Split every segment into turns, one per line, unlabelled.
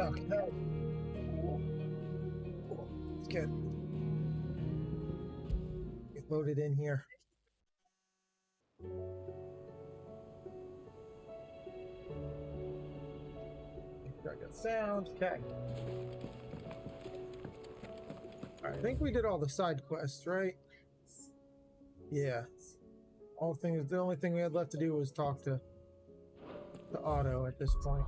Okay. Let's get loaded in here. I got sound. Okay. I think we did all the side quests, right? Yeah. The only thing we had left to do was talk to Otto at this point.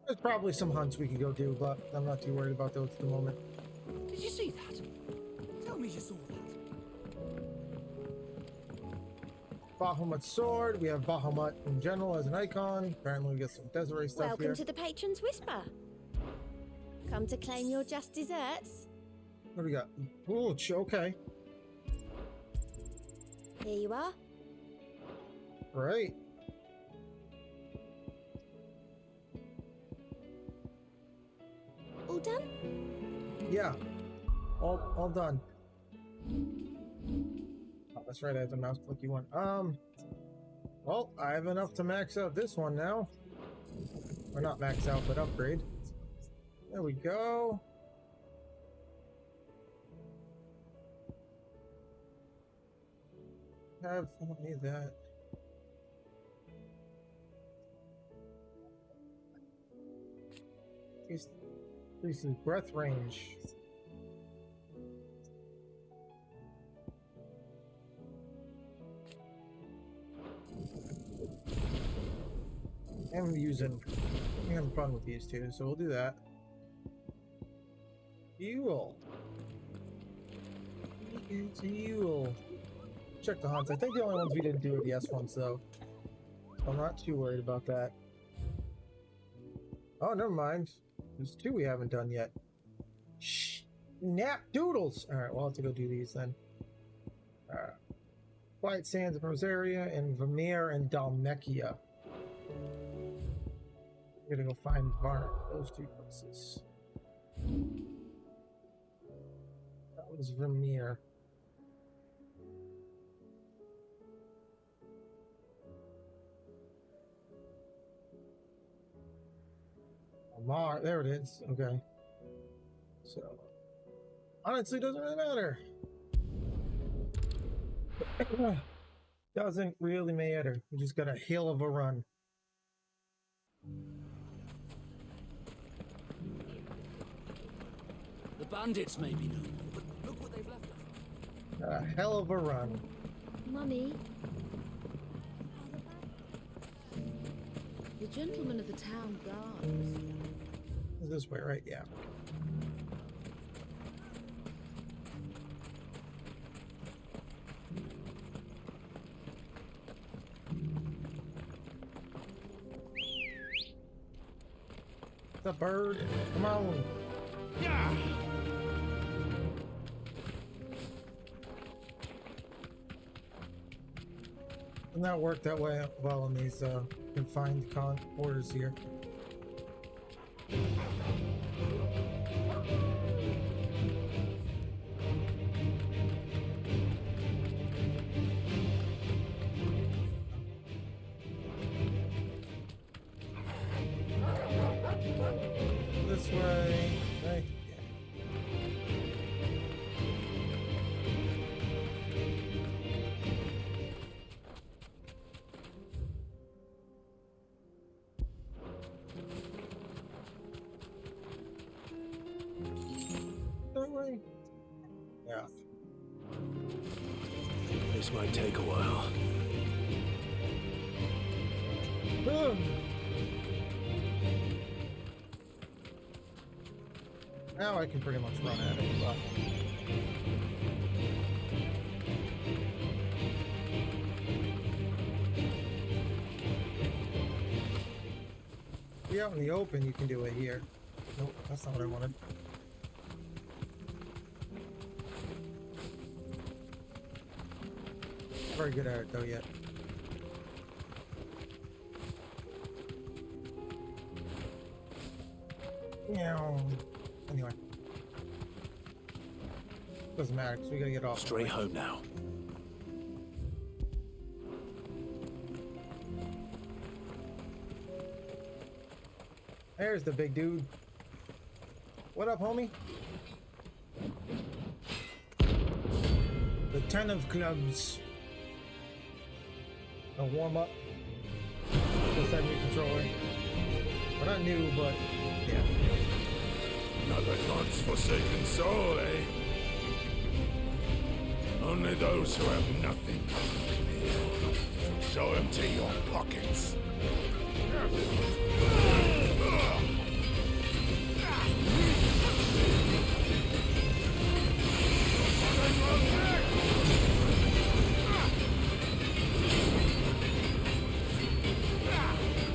There's probably some hunts we could go do, but I'm not too worried about those at the moment.
Did you see that? Tell me you saw that.
Bahamut's sword. We have Bahamut in general as an icon. Apparently we get some Desiree stuff
Welcome
here.
to the Patron's Whisper. Come to claim your just desserts?
What do we got? Ooh, okay.
Here you are.
Right.
All done?
Yeah. All done. Oh, that's right, I have the mouse clicky one. Well, I have enough to max out this one now. Or not max out, but upgrade. There we go. I don't need that. Increases breath range. I'm having fun with these two, so we'll do that. Fuel. Fuel. Check the hunts. I think the only ones we didn't do are the S ones, though. I'm not too worried about that. Oh, never mind. There's two we haven't done yet. Shh. Nap doodles. All right, we'll have to go do these then. Quiet Sands of Rosaria and Vermeer and Dalmechia. We're gonna go find those two places. That was Vermeer. There it is. Okay. So, honestly, doesn't really matter. Doesn't really matter. We just got a hell of a run.
The bandits may be known, but look what they've left us.
A hell of a run.
Mummy,
The gentlemen of the town guards.
This way, right? Yeah. The bird. Come on.
Yeah.
And that worked that way well in these confined quarters here. This way, right? That way? Yeah.
This might take a while.
Boom! Now I can pretty much run at it. But... be out in the open, you can do it here. Nope, that's not what I wanted. Very good at it though yet. Anyway. Doesn't matter because we gotta get off.
Straight home now.
There's the big dude. What up, homie? The 10 of clubs. A warm up. Just that new controller. Well, not new, but yeah.
Another God's forsaken soul, eh? Only those who have nothing shall empty your pockets.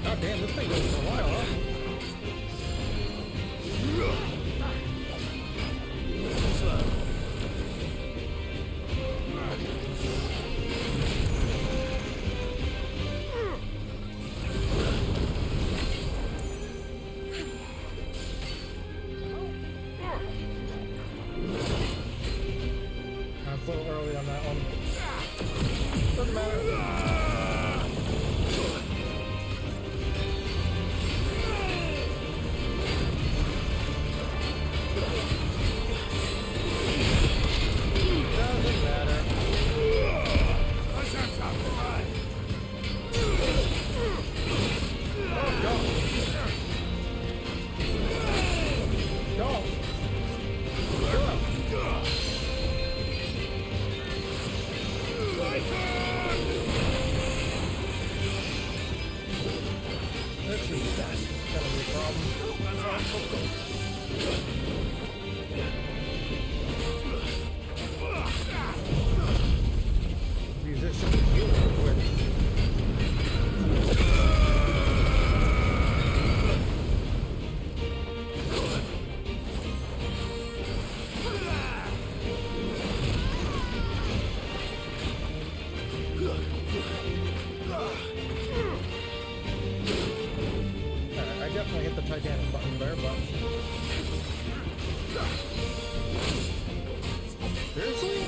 God damn, this thing goes for a while, huh? I was a little early on that one. Doesn't matter. Doesn't matter. Oh, go. Go. This is gonna be a problem. Use this shit to heal real quick. Alright, I definitely hit the Titanic button there, but seriously?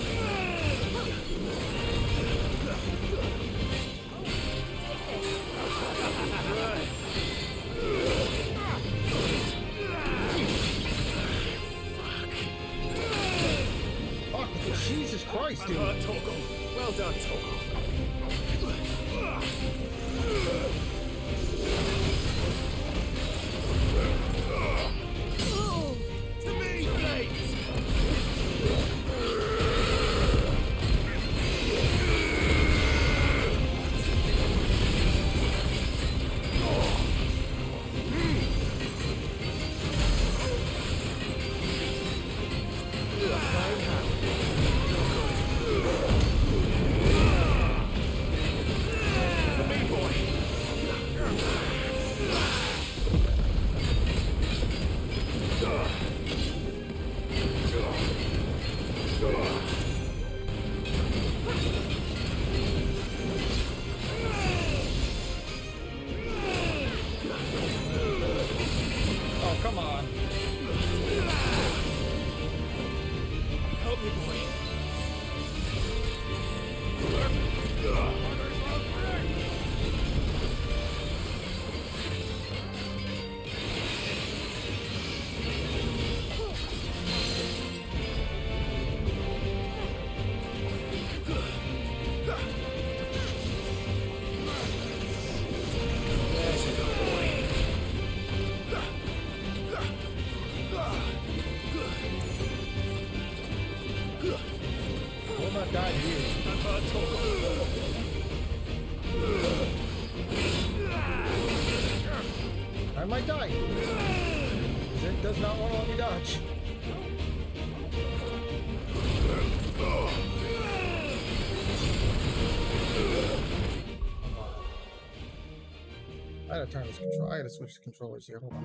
Fuck, Jesus Christ, dude.
Well done, Togo. To me, blades!
Oh, come on.
Help me, boy.
Will not die to you. I might die. It does not want to let me dodge. I gotta turn this control. I gotta switch controllers here. Hold on.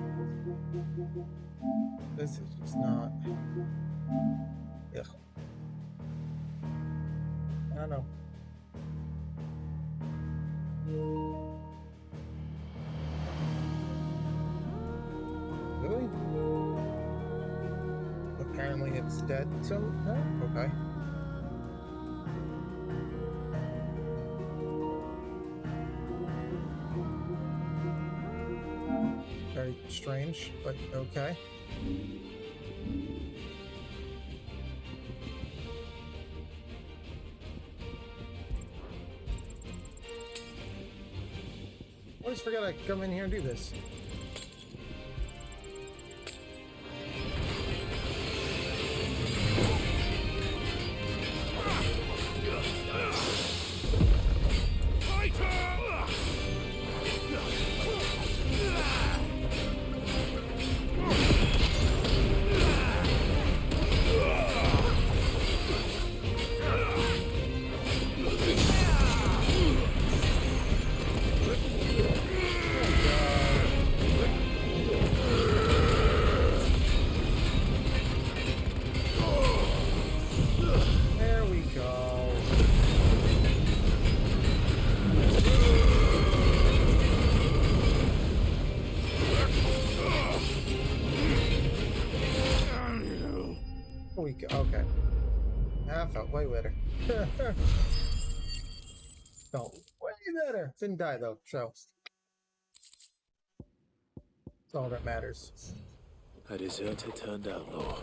This is just not. Ugh. I know. Really? Apparently it's dead, so okay. Very strange, but okay. I always forget I come in here and do this. There we go. Okay. I felt way better. Felt way better. Didn't die though, so that's all that matters.
A deserter turned outlaw.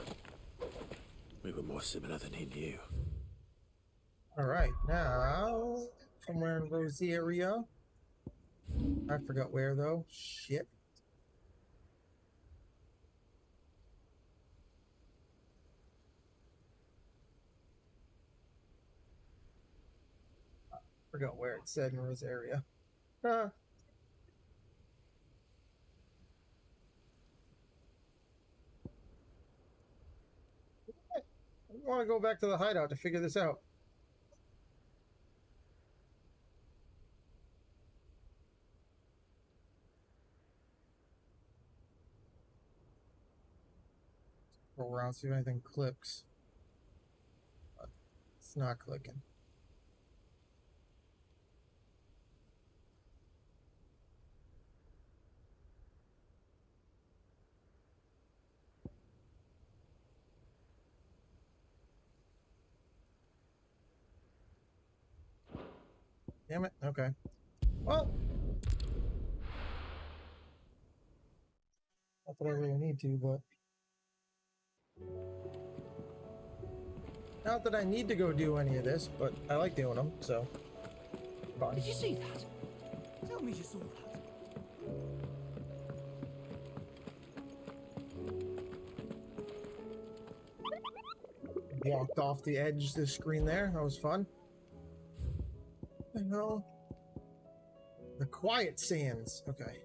We were more similar than he knew.
Alright, now somewhere in Rosaria. I forgot where though. Shit. Forgot where it said in Rosaria. I want to go back to the hideout to figure this out. Go around, see if anything clicks. But it's not clicking. Damn it. Okay. Well, not that I really need to, but not that I need to go do any of this, but I like doing them, so fine.
Did you see that? Tell me you saw that.
Walked off the edge of the screen there. That was fun. You know, the Quiet Sands. Okay.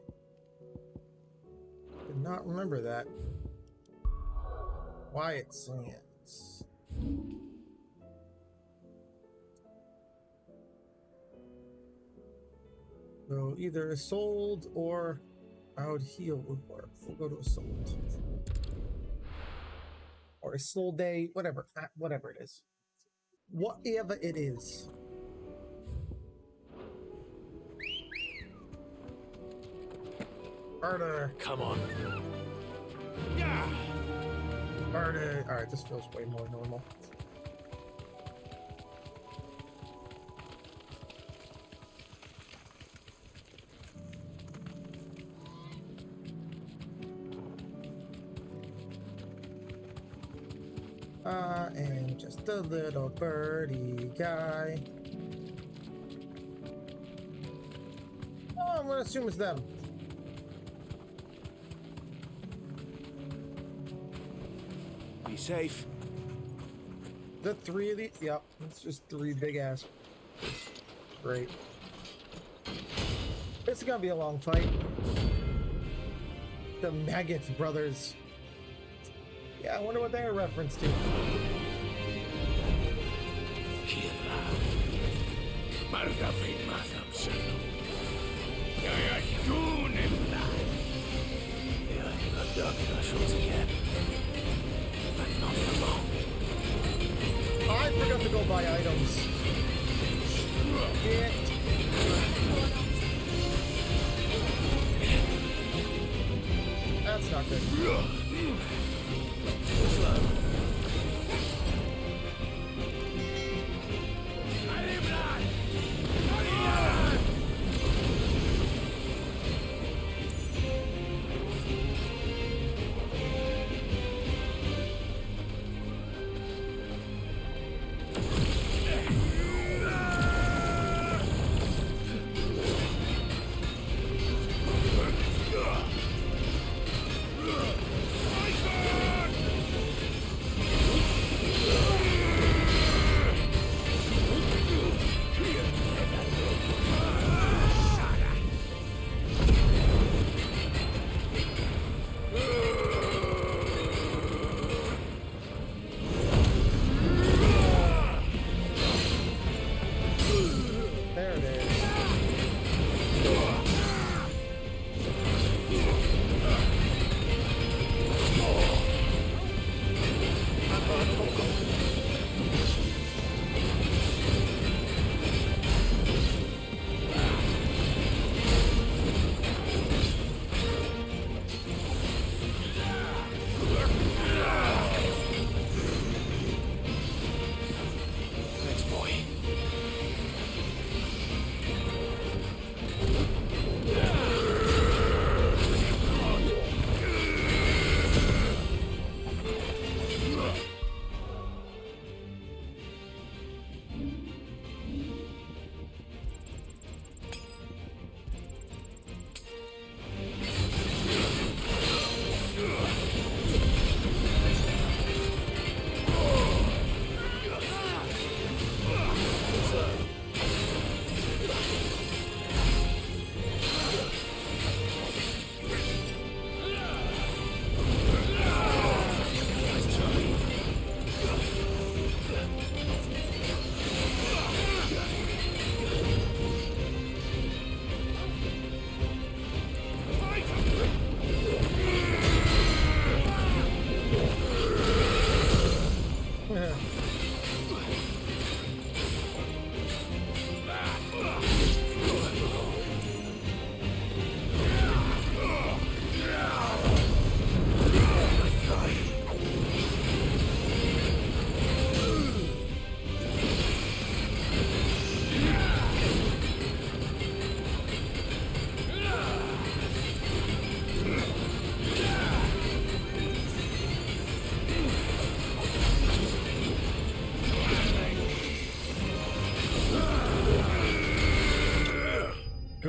Did not remember that. Quiet Sands. So either a sold or out heal would work. We'll go to a sold. Or a sold day, whatever it is. Whatever it is. Murder.
Come on.
Murder. Alright, this feels way more normal. And just a little birdie guy. Oh, I'm gonna assume it's them.
Be safe.
The three of these? Yep, it's just three big ass. Great. This is gonna be a long fight. The Maggot brothers. Yeah, I wonder what they're a reference to.
The lightning got dark in our shores again. But not for long.
I forgot to go buy items. Shit. That's not good.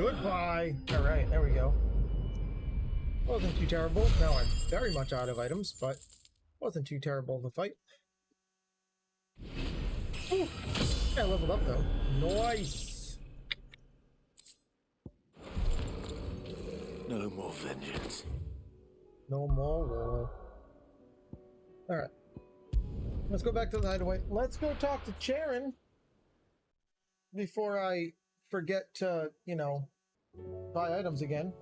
Goodbye. All right, there we go. Wasn't too terrible. Now I'm very much out of items, but wasn't too terrible to fight. Ooh. Yeah, I leveled up though. Nice.
No more vengeance.
No more war. All right. Let's go back to the hideaway. Let's go talk to Charon before I forget to, you know, buy items again.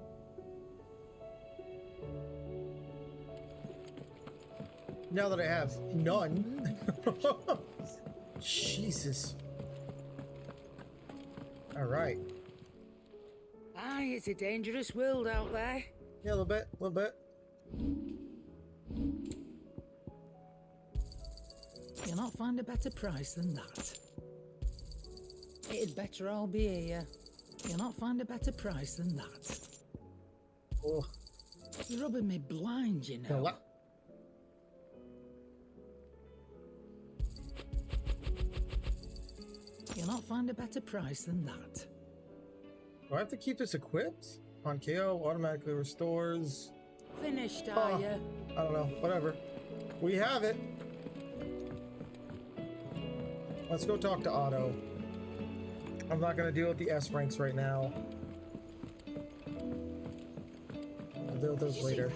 Now that I have none. Jesus. All right.
Aye, it's a dangerous world out there.
Yeah, a little bit, a little bit.
You'll not find a better price than that. It'd better all be here. You'll not find a better price than that.
Oh.
You're rubbing me blind, you know.
Well,
You'll not find a better price than that.
do I have to keep this equipped? On KO, automatically restores.
Finished, are you?
I don't know, whatever. We have it. Let's go talk to Otto. I'm not gonna deal with the S ranks right now. I'll deal with those later.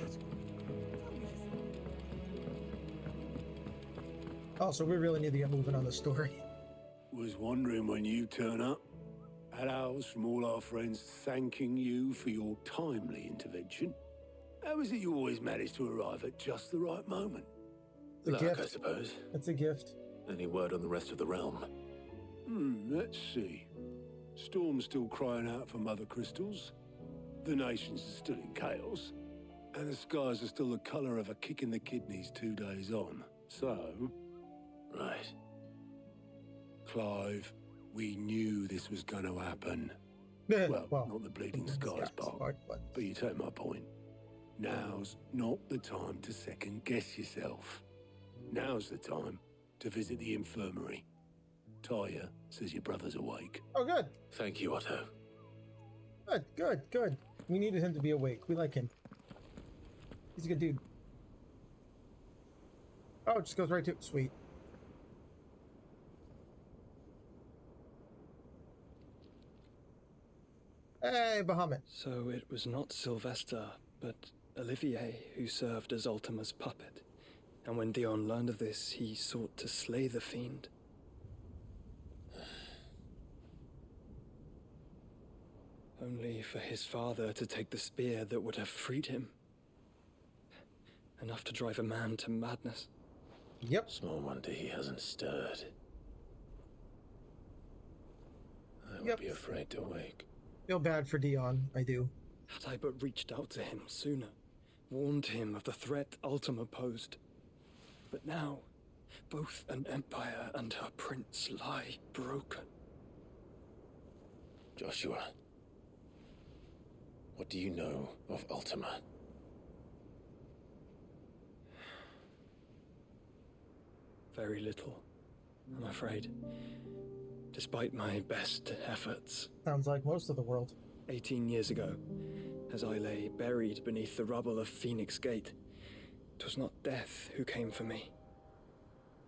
Oh, so we really need to get moving on the story.
Was wondering when you turn up. Had ours from all our friends thanking you for your timely intervention. How is it you always manage to arrive at just the right moment?
It's a
Luck,
gift.
I suppose.
It's a gift.
Any word on the rest of the realm? Let's see. Storm's still crying out for mother crystals. The nations are still in chaos. And the skies are still the colour of a kick in the kidneys 2 days on. So... Right. Clive, we knew this was going to happen. Well, not the bleeding skies part, but you take my point. Now's not the time to second-guess yourself. Now's the time to visit the infirmary. Talia says your brother's awake.
Oh, good.
Thank you, Otto.
Good, good, good. We needed him to be awake. We like him. He's a good dude. Oh, it just goes right to... Sweet. Hey, Bahamut.
So it was not Sylvester, but Olivier who served as Ultima's puppet. And when Dion learned of this, he sought to slay the fiend. Only for his father to take the spear that would have freed him. Enough to drive a man to madness.
Yep.
Small wonder he hasn't stirred. I would
Yep.
be afraid to wake.
Feel bad for Dion. I do.
Had I but reached out to him sooner, warned him of the threat Ultima posed. But now, both an empire and her prince lie broken.
Joshua, what do you know of Ultima?
Very little, I'm afraid. Despite my best efforts.
Sounds like most of the world.
18 years ago, as I lay buried beneath the rubble of Phoenix Gate, 'twas not death who came for me,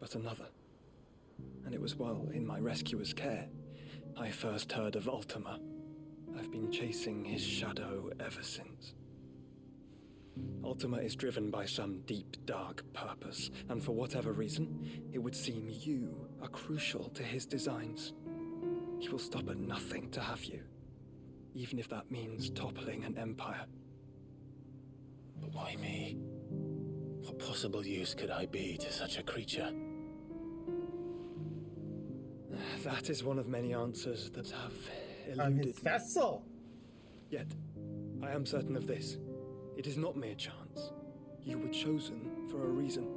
but another. And it was while in my rescuer's care, I first heard of Ultima. I've been chasing his shadow ever since. Ultima is driven by some deep, dark purpose, and for whatever reason, it would seem you are crucial to his designs. He will stop at nothing to have you, even if that means toppling an empire.
But why me? What possible use could I be to such a creature?
That is one of many answers that have
I'm
eluded
his vessel.
Yet, I am certain of this. It is not mere chance. You were chosen for a reason.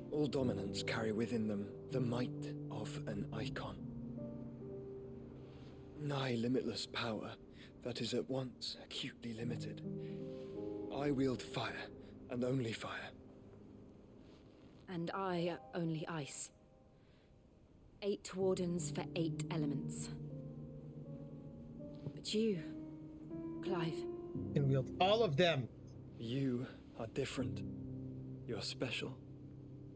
All dominants carry within them the might of an icon. Nigh limitless power that is at once acutely limited. I wield fire, and only fire.
And I only ice. 8 wardens for 8 elements. But you, Clive.
Can wield all of them.
You are different. You're special.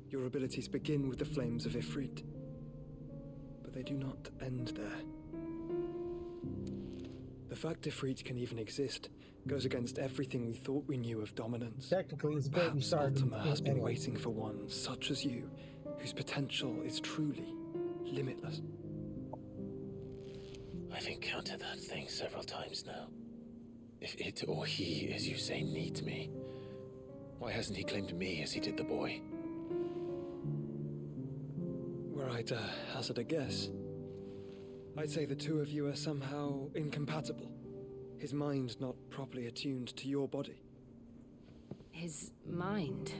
Your abilities begin with the flames of Ifrit. But they do not end there. The fact Ifrit can even exist goes against everything we thought we knew of dominance.
Technically, it's great we
Perhaps
started.
Ultima has been
anyway.
waiting for one such as you, whose potential is truly limitless.
I've encountered that thing several times now. If it or he, as you say, needs me, why hasn't he claimed me as he did the boy?
Were I to hazard a guess, I'd say the two of you are somehow incompatible. His mind not properly attuned to your body.
His mind.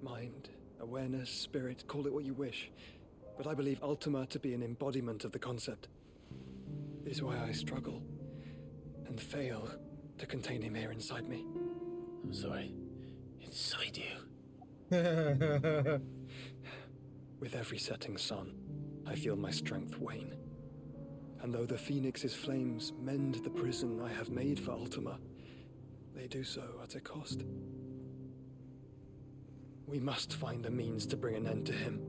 Mind, awareness, spirit, call it what you wish. But I believe Ultima to be an embodiment of the concept. It is why I struggle and fail to contain him here inside me.
I'm sorry. Inside you?
With every setting sun, I feel my strength wane. And though the Phoenix's flames mend the prison I have made for Ultima, they do so at a cost. We must find a means to bring an end to him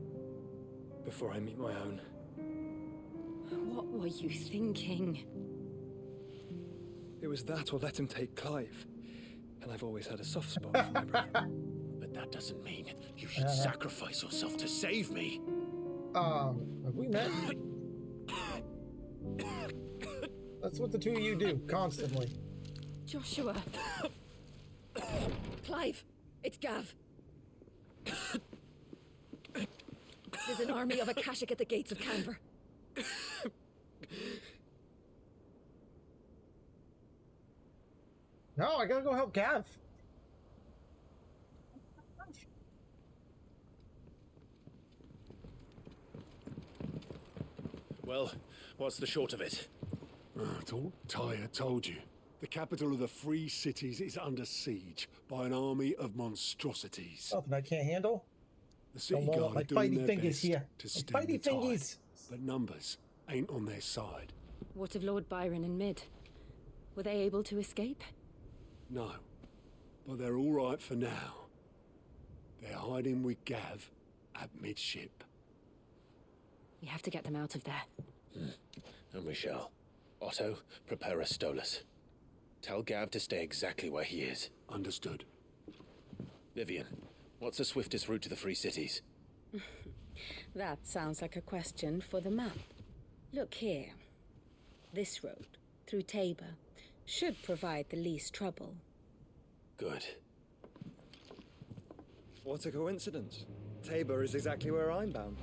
before I meet my own.
What were you thinking?
It was that or let him take Clive. And I've always had a soft spot for my brother.
But that doesn't mean you should sacrifice yourself to save me.
Have we met? That's what the two of you do, constantly.
Joshua. Clive, it's Gav. There's an army of Akashic at the gates of Canver.
No, I gotta go help Gav.
Well, what's the short of it?
I thought Tyre told you. The capital of the Free Cities is under siege by an army of monstrosities.
Something I can't handle.
The city
Don't
guard
my
are doing
bitey
their
fingers
best
here.
to
My
stem
bitey
the tide,
fingies.
but numbers ain't on their side.
What of Lord Byron and Mid? Were they able to escape?
No, but they're all right for now. They're hiding with Gav at midship.
We have to get them out of there.
And we shall. Otto, prepare a Stolas. Tell Gav to stay exactly where he is.
Understood.
Vivian, what's the swiftest route to the Free Cities?
That sounds like a question for the map. Look here. This road, through Tabor, should provide the least trouble.
Good.
What a coincidence. Tabor is exactly where I'm bound.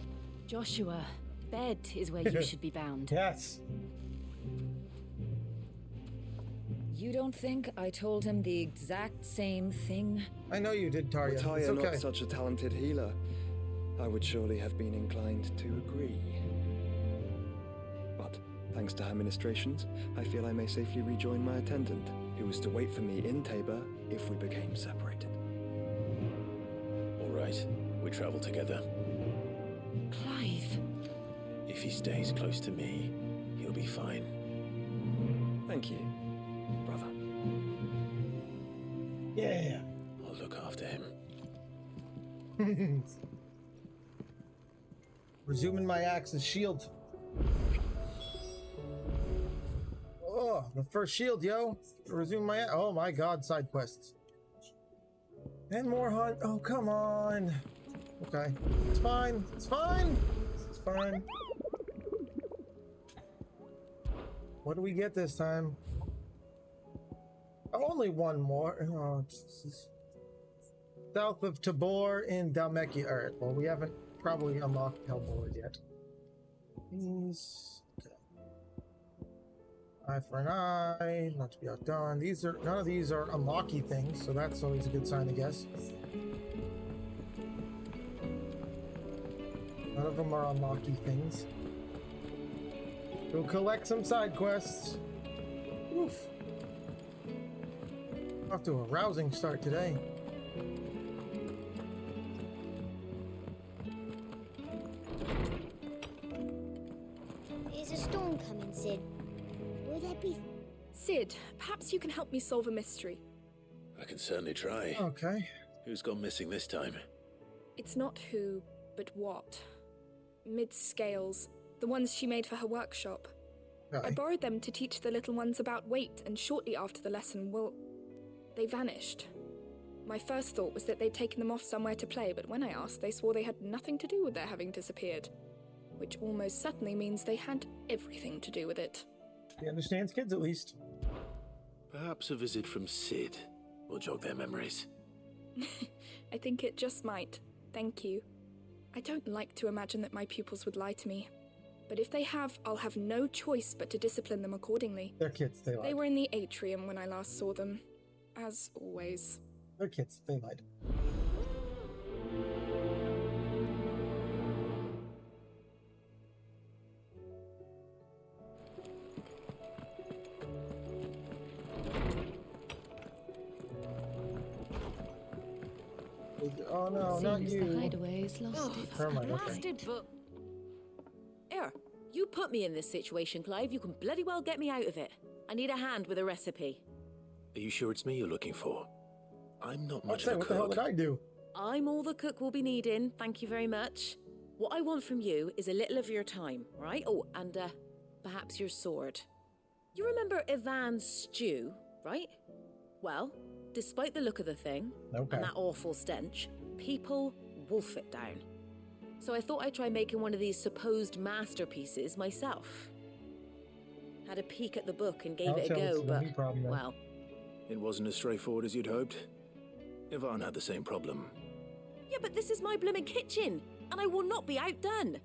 Joshua, bed is where you should be bound.
Yes.
You don't think I told him the exact same thing?
I know you did, Tarya.
Were Tyre
It's okay.
not such a talented healer, I would surely have been inclined to agree. But thanks to her ministrations, I feel I may safely rejoin my attendant, who was to wait for me in Tabor if we became separated.
All right, we travel together.
Clive.
If he stays close to me, he'll be fine.
Thank you, brother.
Yeah.
I'll look after him.
Resuming my axe's shield. Oh, the first shield, yo. Resume my. Oh my god, side quests. And more hunt. Oh, come on. Okay. It's fine. It's fine. It's fine. What do we get this time? Only one more. Oh, Jesus. South of Tabor in Dalmeki. Alright, well, we haven't probably unlocked Hellboy yet. These. Okay. Eye for an eye, not to be outdone. These are none of these are unlocky things, so that's always a good sign, I guess. None of them are unlocky things. Go collect some side quests. Oof. Off to a rousing start today.
Is a storm coming, Sid? Will there be...
Sid, perhaps you can help me solve a mystery.
I can certainly try.
Okay.
Who's gone missing this time?
It's not who, but what. Mid-scales, the ones she made for her workshop.
Okay.
I borrowed them to teach the little ones about weight, and shortly after the lesson, well, they vanished. My first thought was that they'd taken them off somewhere to play, but when I asked, they swore they had nothing to do with their having disappeared. Which almost certainly means they had everything to do with it.
He understands kids, at least.
Perhaps a visit from Sid will jog their memories.
I think it just might. Thank you. I don't like to imagine that my pupils would lie to me. But if they have, I'll have no choice but to discipline them accordingly.
They're kids, they lied.
They were in the atrium when I last saw them. As always.
They're kids, they lied. Oh no, not
Seems
you.
the hideaway's lost its
Hermione, okay.
blasted book.
Here, you put me in this situation, Clive. You can bloody well get me out of it. I need a hand with a recipe.
Are you sure it's me you're looking for? I'm not much
Okay,
of a
what the hell
cook.
did I do?
I'm all the cook will be needing, thank you very much. What I want from you is a little of your time, right? Oh, and perhaps your sword. You remember Ivan's stew, right? Well, despite the look of the thing,
Okay.
and that awful stench, people wolf it down. So I thought I'd try making one of these supposed masterpieces myself. Had a peek at the book and gave
I'll
it a
tell it's
go,
no
but,
problem then.
well,
It wasn't as straightforward as you'd hoped. Ivan had the same problem.
yeah, but this is my blimmin' kitchen, and I will not be outdone.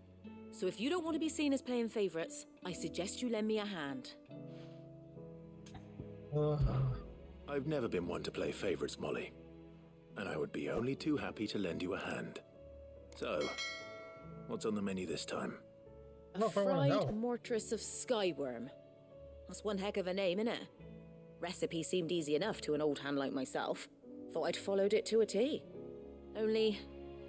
So if you don't want to be seen as playing favourites, I suggest you lend me a hand.
I've never been one to play favourites, Molly. And I would be only too happy to lend you a hand. So, what's on the menu this time?
A fried mortress of skyworm. That's one heck of a name, innit? Recipe seemed easy enough to an old hand like myself. Thought I'd followed it to a T. Only,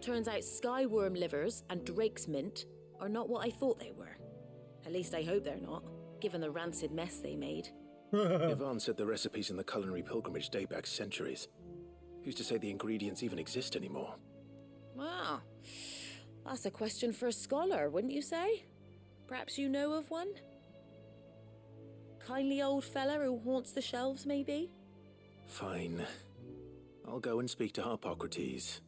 turns out skyworm livers and drake's mint are not what I thought they were. At least I hope they're not, given the rancid mess they made.
Ivan said the recipes in the culinary pilgrimage date back centuries. Who's to say the ingredients even exist anymore?
Wow, that's a question for a scholar, wouldn't you say? Perhaps you know of one? Kindly old fella who haunts the shelves, maybe?
Fine. I'll go and speak to Harpocrates.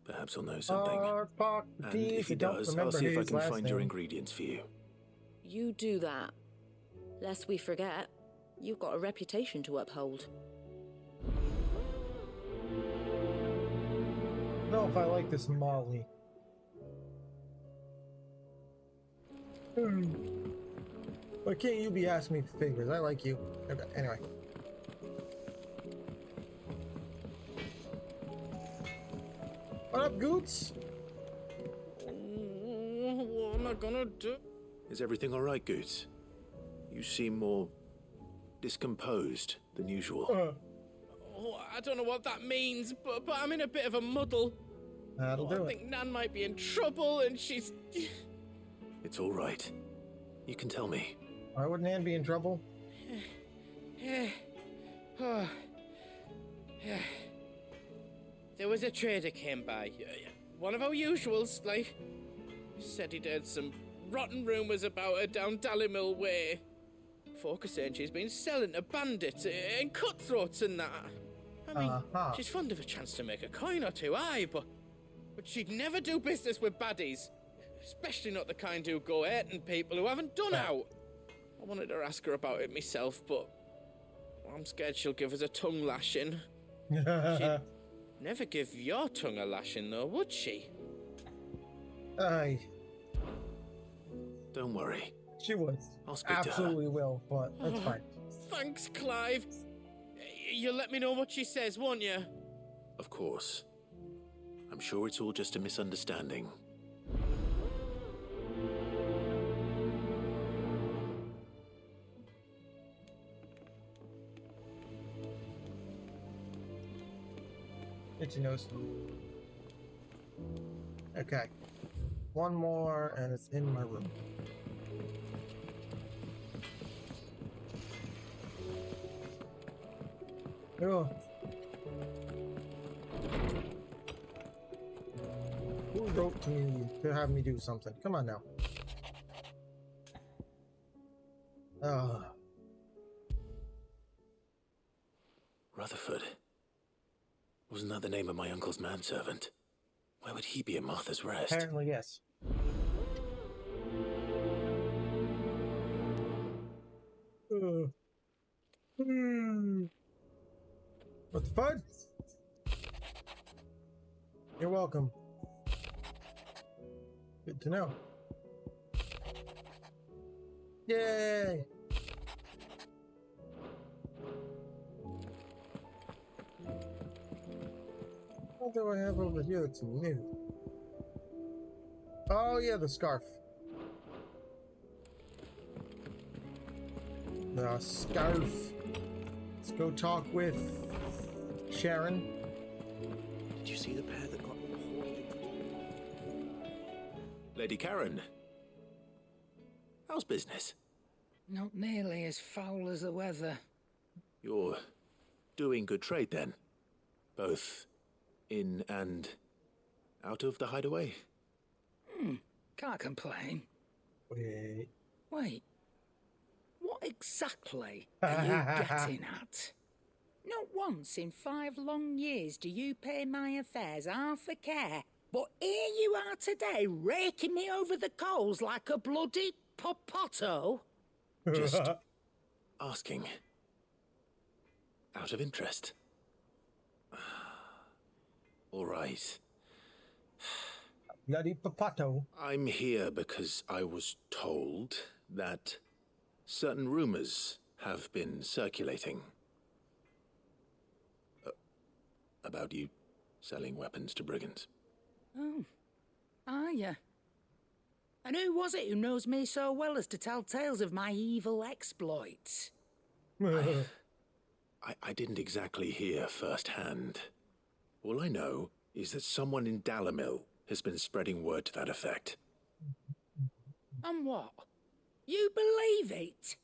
Perhaps he'll know something.
Harpocrates,
And if he does, I'll see if I can find your ingredients for you.
You do that. Lest we forget, you've got a reputation to uphold.
I don't know if I like this Molly. Why can't you be asking me for favors? I like you. Okay, anyway. What up, Goots?
What am I gonna do?
Is everything all right, Goots? You seem more discomposed than usual.
Oh, I don't know what that means, but I'm in a bit of a muddle.
That'll do
I
it.
think Nan might be in trouble, and she's...
It's all right. You can tell me.
Why would Nan be in trouble?
There was a trader came by. One of our usuals, like. Said he'd heard some rotten rumours about her down Dallymill Way. Folk are saying she's been selling to bandits and cutthroats and that. I mean, she's fond of a chance to make a coin or two, aye, but she'd never do business with baddies. Especially not the kind who go hurting people who haven't done out. I wanted to ask her about it myself, but I'm scared she'll give us a tongue lashing. She'd never give your tongue a lashing, though, would she?
Aye.
Don't worry.
She would.
I'll speak to her.
Absolutely will, but that's fine.
Thanks, Clive. You'll let me know what she says, won't you?
Of course. I'm sure it's all just a misunderstanding.
Itchy nose. Okay. One more, and it's in my room. Oh. Who wrote to me to have me do something? Come on now.
Rutherford. Wasn't that the name of my uncle's manservant? Why would he be at Martha's Rest?
Apparently, yes. What the fudge? You're welcome. Good to know. Yay! What do I have over here that's new? Oh yeah, the scarf. The scarf. Let's go talk with Sharon.
Did you see the pair that got hauled into... Lady Karen? How's business?
Not nearly as foul as the weather.
You're doing good trade then? Both in and out of the hideaway?
Can't complain.
Wait.
Wait. What exactly are you getting at? Not once in 5 long years do you pay my affairs half a care, but here you are today raking me over the coals like a bloody popoto?
Just asking. Out of interest. All right.
Bloody papato.
I'm here because I was told that certain rumors have been circulating about you selling weapons to brigands.
Oh, are you? And who was it who knows me so well as to tell tales of my evil exploits?
I didn't exactly hear firsthand. All I know is that someone in Dalimil has been spreading word to that effect.
And what? You believe it?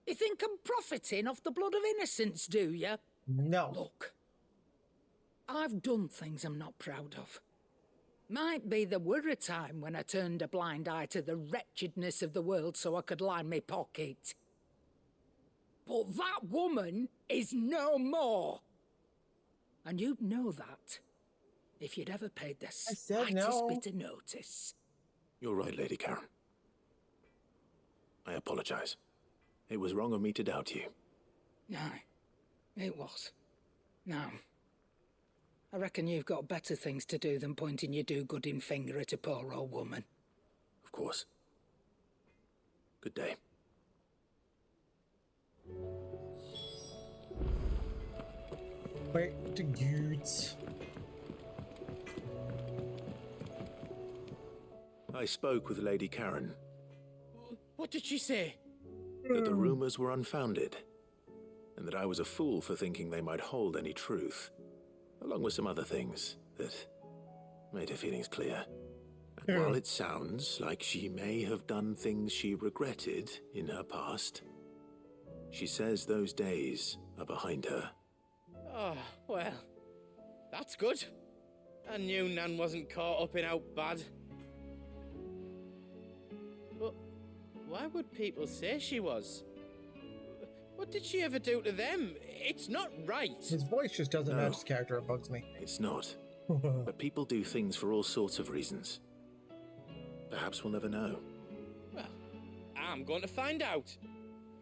You think I'm profiting off the blood of innocents, do you?
No.
Look, I've done things I'm not proud of. Might be there were a time when I turned a blind eye to the wretchedness of the world so I could line my pocket. But that woman is no more. And you'd know that if you'd ever paid the slightest bit of notice.
You're right, Lady Karen. I apologize. It was wrong of me to doubt you.
Aye, it was. Now, I reckon you've got better things to do than pointing your do-gooding finger at a poor old woman.
Of course. Good day.
Back to goods.
I spoke with Lady Karen.
What did she say?
That the rumors were unfounded, and that I was a fool for thinking they might hold any truth, along with some other things that made her feelings clear. And while it sounds like she may have done things she regretted in her past, she says those days are behind her.
Oh, well, that's good. I knew Nan wasn't caught up in out bad. But why would people say she was? What did she ever do to them? It's not right.
His voice just doesn't match his character. It bugs me.
It's not. But people do things for all sorts of reasons. Perhaps we'll never know.
Well, I'm going to find out.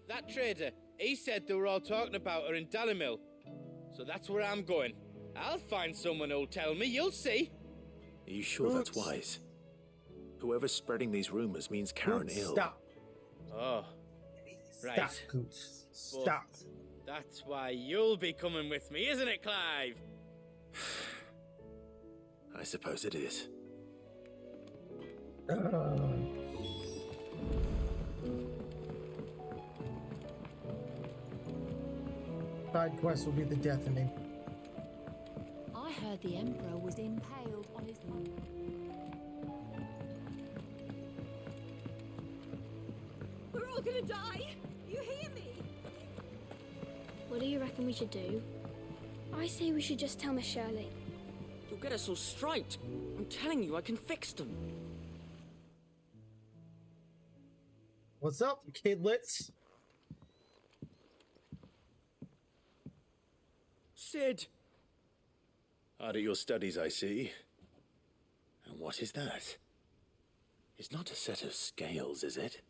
That trader, he said they were all talking about her in Dalimil. So that's where I'm going. I'll find someone who'll tell me, you'll see.
Are you sure that's wise? Whoever's spreading these rumors means Karen ill.
Stop.
Oh, right.
Stop, Coots. Stop.
That's why you'll be coming with me, isn't it, Clive?
I suppose it is.
Side quest will be the death of me.
I heard the Emperor was impaled on his...
We're all gonna die! You hear me?
What do you reckon we should do?
I say we should just tell Miss Shirley.
You'll get us all straight. I'm telling you, I can fix them.
What's up, kidlets?
Sid!
Hard at your studies, I see. And what is that? It's not a set of scales, is it?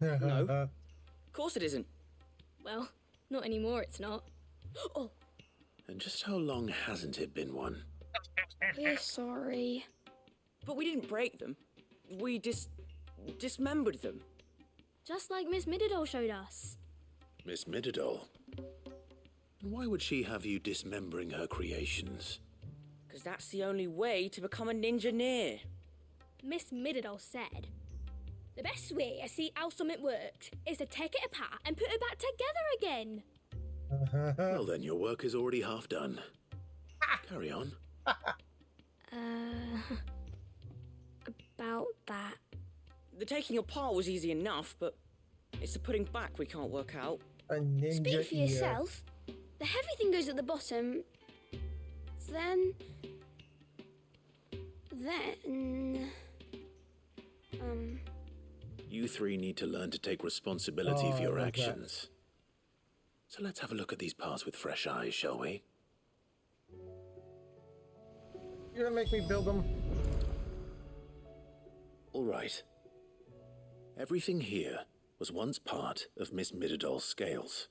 No. Of course it isn't.
Well, not anymore, it's not. Oh!
And just how long hasn't it been one?
We're sorry.
But we didn't break them. We dismembered them.
Just like Miss Mididol showed us.
Miss Mididol? Why would she have you dismembering her creations?
Because that's the only way to become a ninja-neer.
Miss Mididol said, the best way I see how something worked is to take it apart and put it back together again.
Well then, your work is already half done. Carry on.
About that.
The taking apart was easy enough, but it's the putting back we can't work out.
A ninja
Speak for yourself. The heavy thing goes at the bottom. Then...
You three need to learn to take responsibility for your actions. So let's have a look at these parts with fresh eyes, shall we?
You're gonna make me build them?
All right. Everything here was once part of Miss Mididol's scales.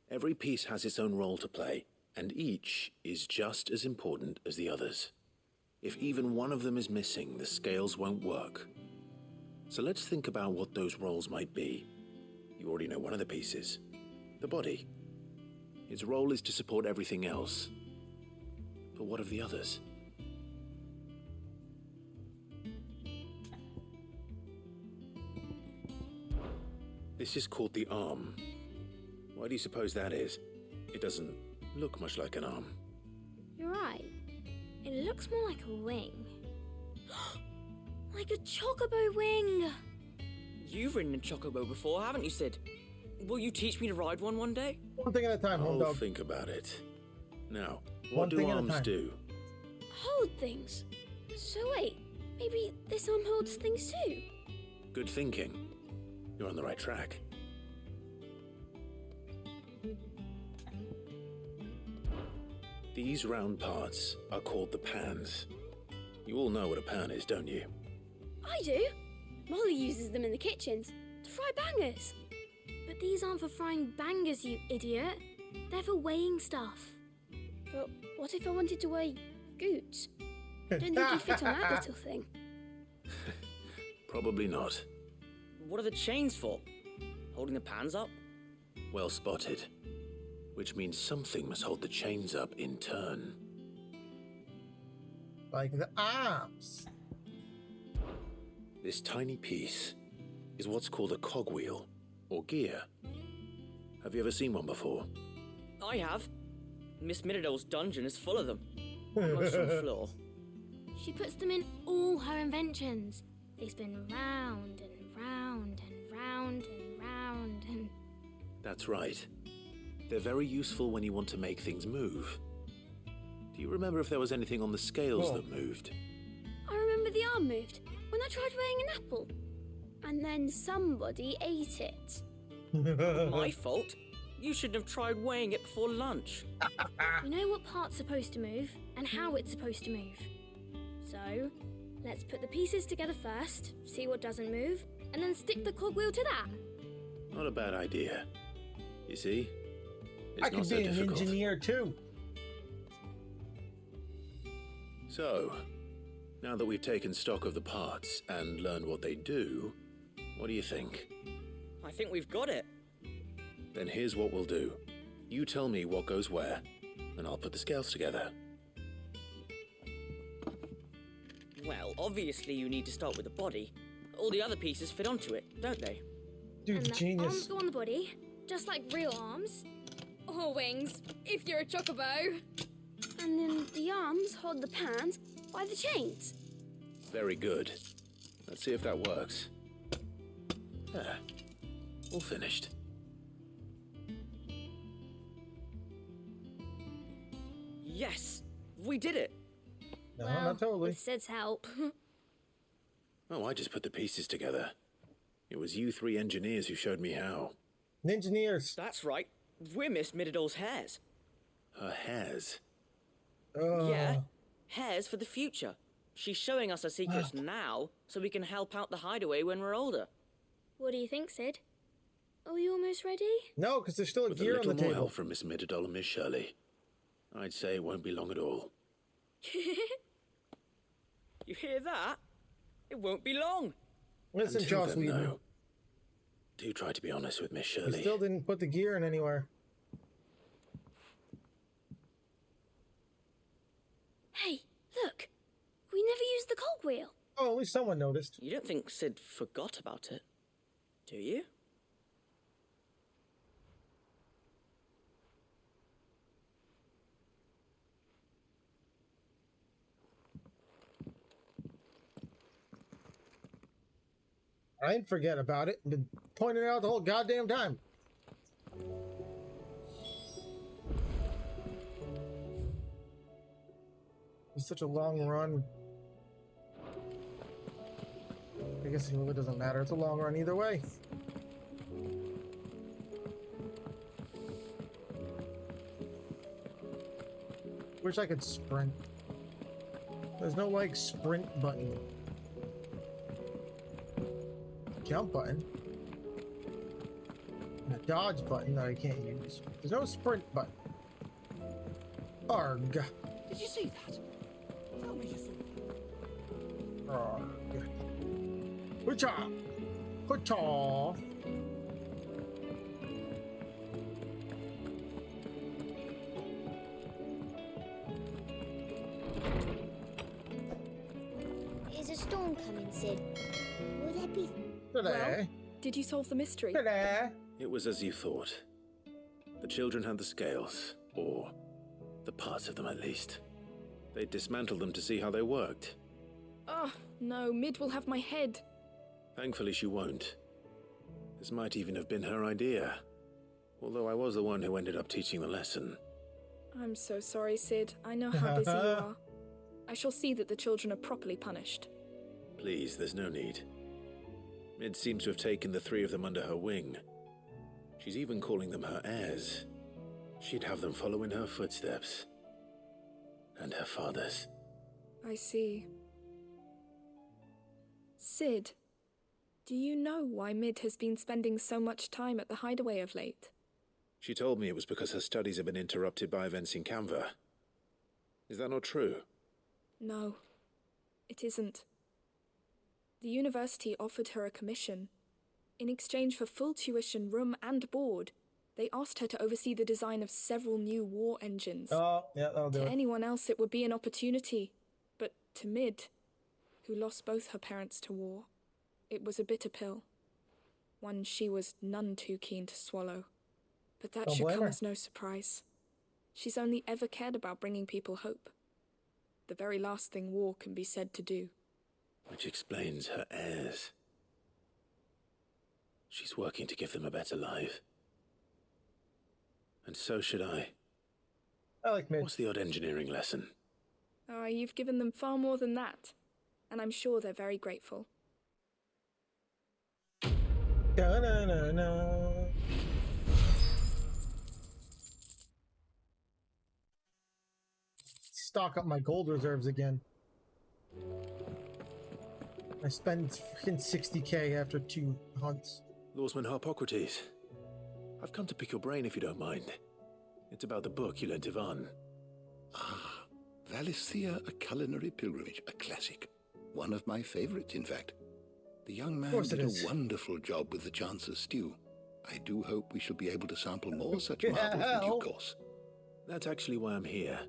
Every piece has its own role to play, and each is just as important as the others. If even one of them is missing, the scales won't work. So let's think about what those roles might be. You already know one of the pieces. The body. Its role is to support everything else. But what of the others? This is called the arm. Why do you suppose that is? It doesn't look much like an arm.
You're right. It looks more like a wing. Like a chocobo wing!
You've ridden a chocobo before, haven't you, Sid? Will you teach me to ride one day?
One thing at a time,
I'll think about it. Now,
One
what do
thing at a
arms
time.
do?
Hold things. So wait, maybe this arm holds things too?
Good thinking. You're on the right track. These round parts are called the pans. You all know what a pan is, don't you?
I do. Molly uses them in the kitchens to fry bangers. But these aren't for frying bangers, you idiot. They're for weighing stuff. But what if I wanted to weigh goods? Don't think you'd fit on that little thing.
Probably not.
What are the chains for? Holding the pans up?
Well spotted. Which means something must hold the chains up in turn.
Like the arms.
This tiny piece is what's called a cogwheel, or gear. Have you ever seen one before?
I have. Miss Mididol's dungeon is full of them. Most on the floor.
She puts them in all her inventions. They spin round and round and round and round and...
That's right. They're very useful when you want to make things move. Do you remember if there was anything on the scales that moved?
I remember the arm moved when I tried weighing an apple. And then somebody ate it.
My fault. You shouldn't have tried weighing it before lunch.
We know what part's supposed to move and how it's supposed to move. So, let's put the pieces together first, see what doesn't move, and then stick the cogwheel to that.
Not a bad idea. You see? It's
I could
not so
be an
difficult.
engineer too.
So, now that we've taken stock of the parts and learned what they do, what do you think?
I think we've got it.
Then here's what we'll do. You tell me what goes where, and I'll put the scales together.
Well, obviously you need to start with the body. All the other pieces fit onto it, don't they?
Dude,
and the
genius.
arms go on the body, just like real arms. Or wings, if you're a chocobo. And then the arms hold the pans by the chains.
Very good. Let's see if that works. There. All finished.
Yes, we did it.
No,
well,
not totally.
With Sid's help.
Oh, I just put the pieces together. It was you three engineers who showed me how.
Engineers.
That's right. We're Miss Middledor's hairs.
Her hairs?
Yeah, hairs for the future. She's showing us her secrets now, so we can help out the hideaway when we're older.
What do you think, Sid? Are we almost ready?
No, because there's still a
With
gear
a
on
little
the
more
table.
help from Miss Middledor and Miss Shirley, I'd say it won't be long at all.
You hear that? It won't be long.
Listen,
Until
Joss
then,
Whedon.
though, do try to be honest with Miss
You
Shirley.
still didn't put the gear in anywhere.
Hey, look. We never used the cogwheel.
Oh, at least someone noticed.
You don't think Sid forgot about it, do you?
I didn't forget about it. Been pointing it out the whole goddamn time. It's such a long run. I guess it really doesn't matter. It's a long run either way. Wish I could sprint. There's no, like, sprint button. Jump button. And a dodge button that I can't use. There's no sprint button. Arg.
Did you see that? Tell me you saw that.
Arg. Hoocha! Hoocha!
Is a storm coming, Sid? Will there be...
Well, did you solve the mystery?
It was as you thought. The children had the scales, or the parts of them at least. They dismantled them to see how they worked.
Oh, no, Mid will have my head.
Thankfully she won't. This might even have been her idea. Although I was the one who ended up teaching the lesson.
I'm so sorry, Sid. I know how busy you are. I shall see that the children are properly punished.
Please, there's no need. Mid seems to have taken the three of them under her wing. She's even calling them her heirs. She'd have them follow in her footsteps. And her father's.
I see. Sid, do you know why Mid has been spending so much time at the hideaway of late?
She told me it was because her studies have been interrupted by events in Canva. Is that not true?
No, it isn't. The university offered her a commission. In exchange for full tuition, room and board, they asked her to oversee the design of several new war engines.
Oh, yeah, that'll do
To
it.
anyone else it would be an opportunity, but to Mid, who lost both her parents to war, it was a bitter pill. One she was none too keen to swallow. But that
Don't
should
blame
come
her.
as no surprise. She's only ever cared about bringing people hope. The very last thing war can be said to do.
Which explains her heirs. She's working to give them a better life. And so should I.
I like Mid.
What's the odd engineering lesson?
Oh, you've given them far more than that. And I'm sure they're very grateful.
Da-na-na-na. Stock up my gold reserves again. I spent freaking 60k after 2 hunts.
Lawsman Harpocrates. I've come to pick your brain if you don't mind. It's about the book you lent Ivan.
Ah, Valisthea, A Culinary Pilgrimage, a classic. One of my favorites, in fact. The young man did a wonderful job with the Chance's stew. I do hope we shall be able to sample more such marvels in due course.
That's actually why I'm here.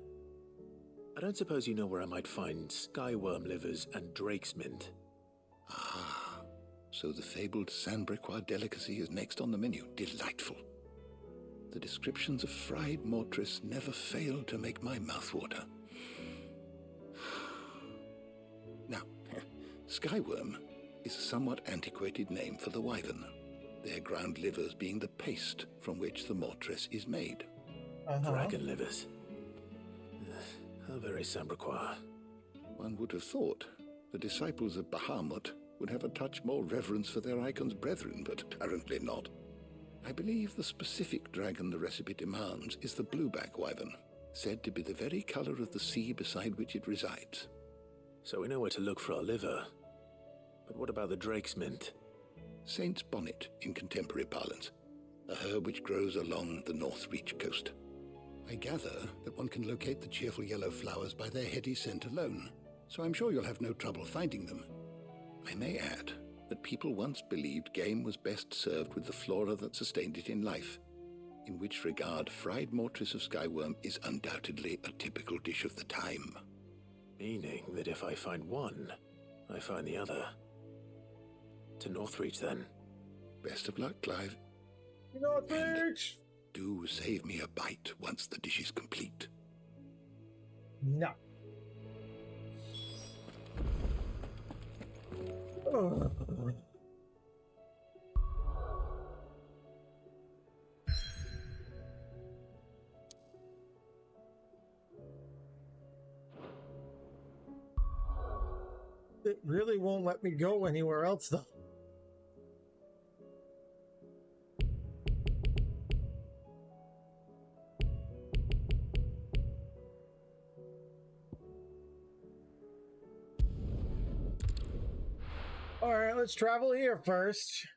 I don't suppose you know where I might find skyworm livers and drake's mint.
Ah, so the fabled Sandbrequois delicacy is next on the menu. Delightful. The descriptions of fried mortress never fail to make my mouth water. Now, skyworm is a somewhat antiquated name for the wyvern, their ground livers being the paste from which the mortress is made.
Dragon livers. How very Sambraquois.
One would have thought the disciples of Bahamut would have a touch more reverence for their icon's brethren, but apparently not. I believe the specific dragon the recipe demands is the blueback wyvern, said to be the very color of the sea beside which it resides.
So we know where to look for our liver. But what about the drake's mint?
Saint's bonnet in contemporary parlance, a herb which grows along the North Reach coast. I gather that one can locate the cheerful yellow flowers by their heady scent alone, so I'm sure you'll have no trouble finding them. I may add that people once believed game was best served with the flora that sustained it in life, in which regard fried mortress of skyworm is undoubtedly a typical dish of the time.
Meaning that if I find one, I find the other. To Northreach, then.
Best of luck, Clive.
Northreach!
Do save me a bite once the dish is complete.
No. Oh. It really won't let me go anywhere else, though. All right, let's travel here first.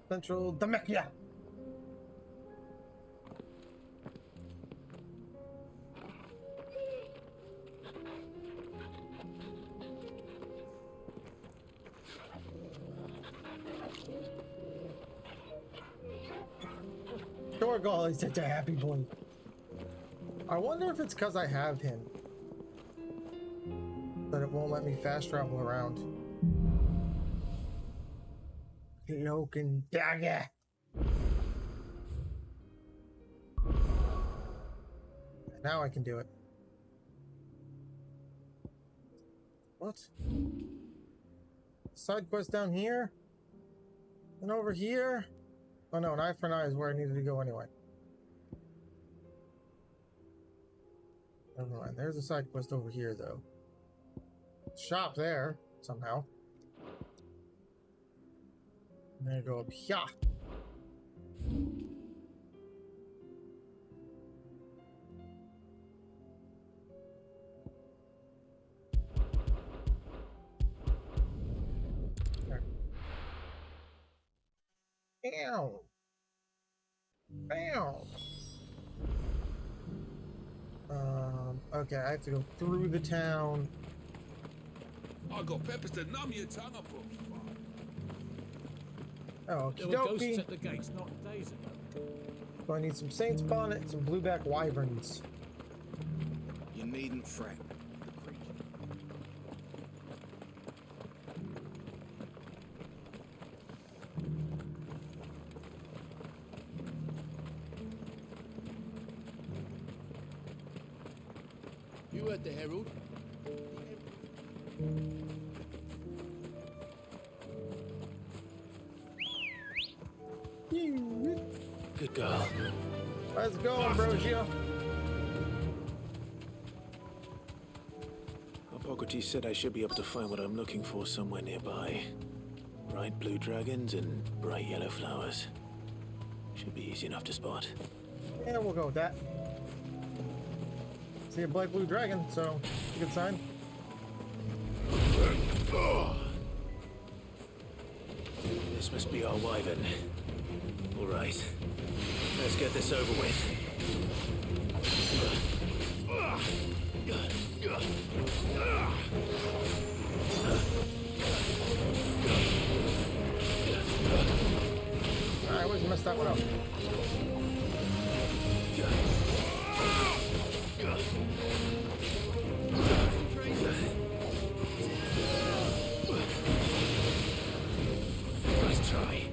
Central Demacia. Dorgal is such a happy boy. I wonder if it's because I have him that it won't let me fast travel around. Cloak and dagger. Now I can do it. What? Side quest down here? And over here? Oh no, an eye for an eye is where I needed to go anyway. Never mind, there's a side quest over here though. Shop there, somehow. And then I go up here. Ow. Ow. Okay, I have to go through the town.
I got peppers to numb your tongue up.
Oh,
there were ghosts at the gates not days ago.
So I need some Saint's bonnet and some blueback wyverns.
You needn't fret. You heard the herald.
Good girl.
Let's go, Ambrosio.
Hippocrates said I should be able to find what I'm looking for somewhere nearby. Bright blue dragons and bright yellow flowers. Should be easy enough to spot.
Yeah, we'll go with that. See a bright blue dragon, so it's a good sign.
This must be our wyvern. All right, let's get this over with.
I always messed that one up.
Nice try.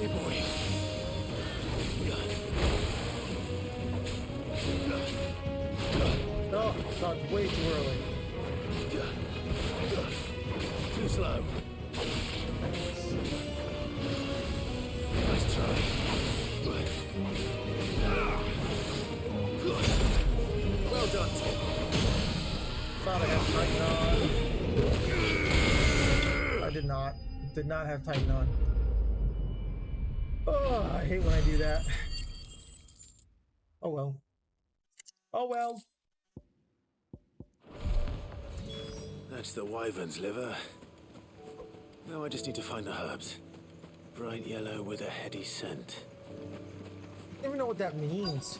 Here, boy.
Oh, God, way too early.
Too slow. Nice try. Well done, Tom.
Thought I had Titan on. I did not. Did not have Titan on. Oh, I hate when I do that. Oh well. Oh well.
That's the wyvern's liver. Now I just need to find the herbs. Bright yellow with a heady scent.
I don't even know what that means.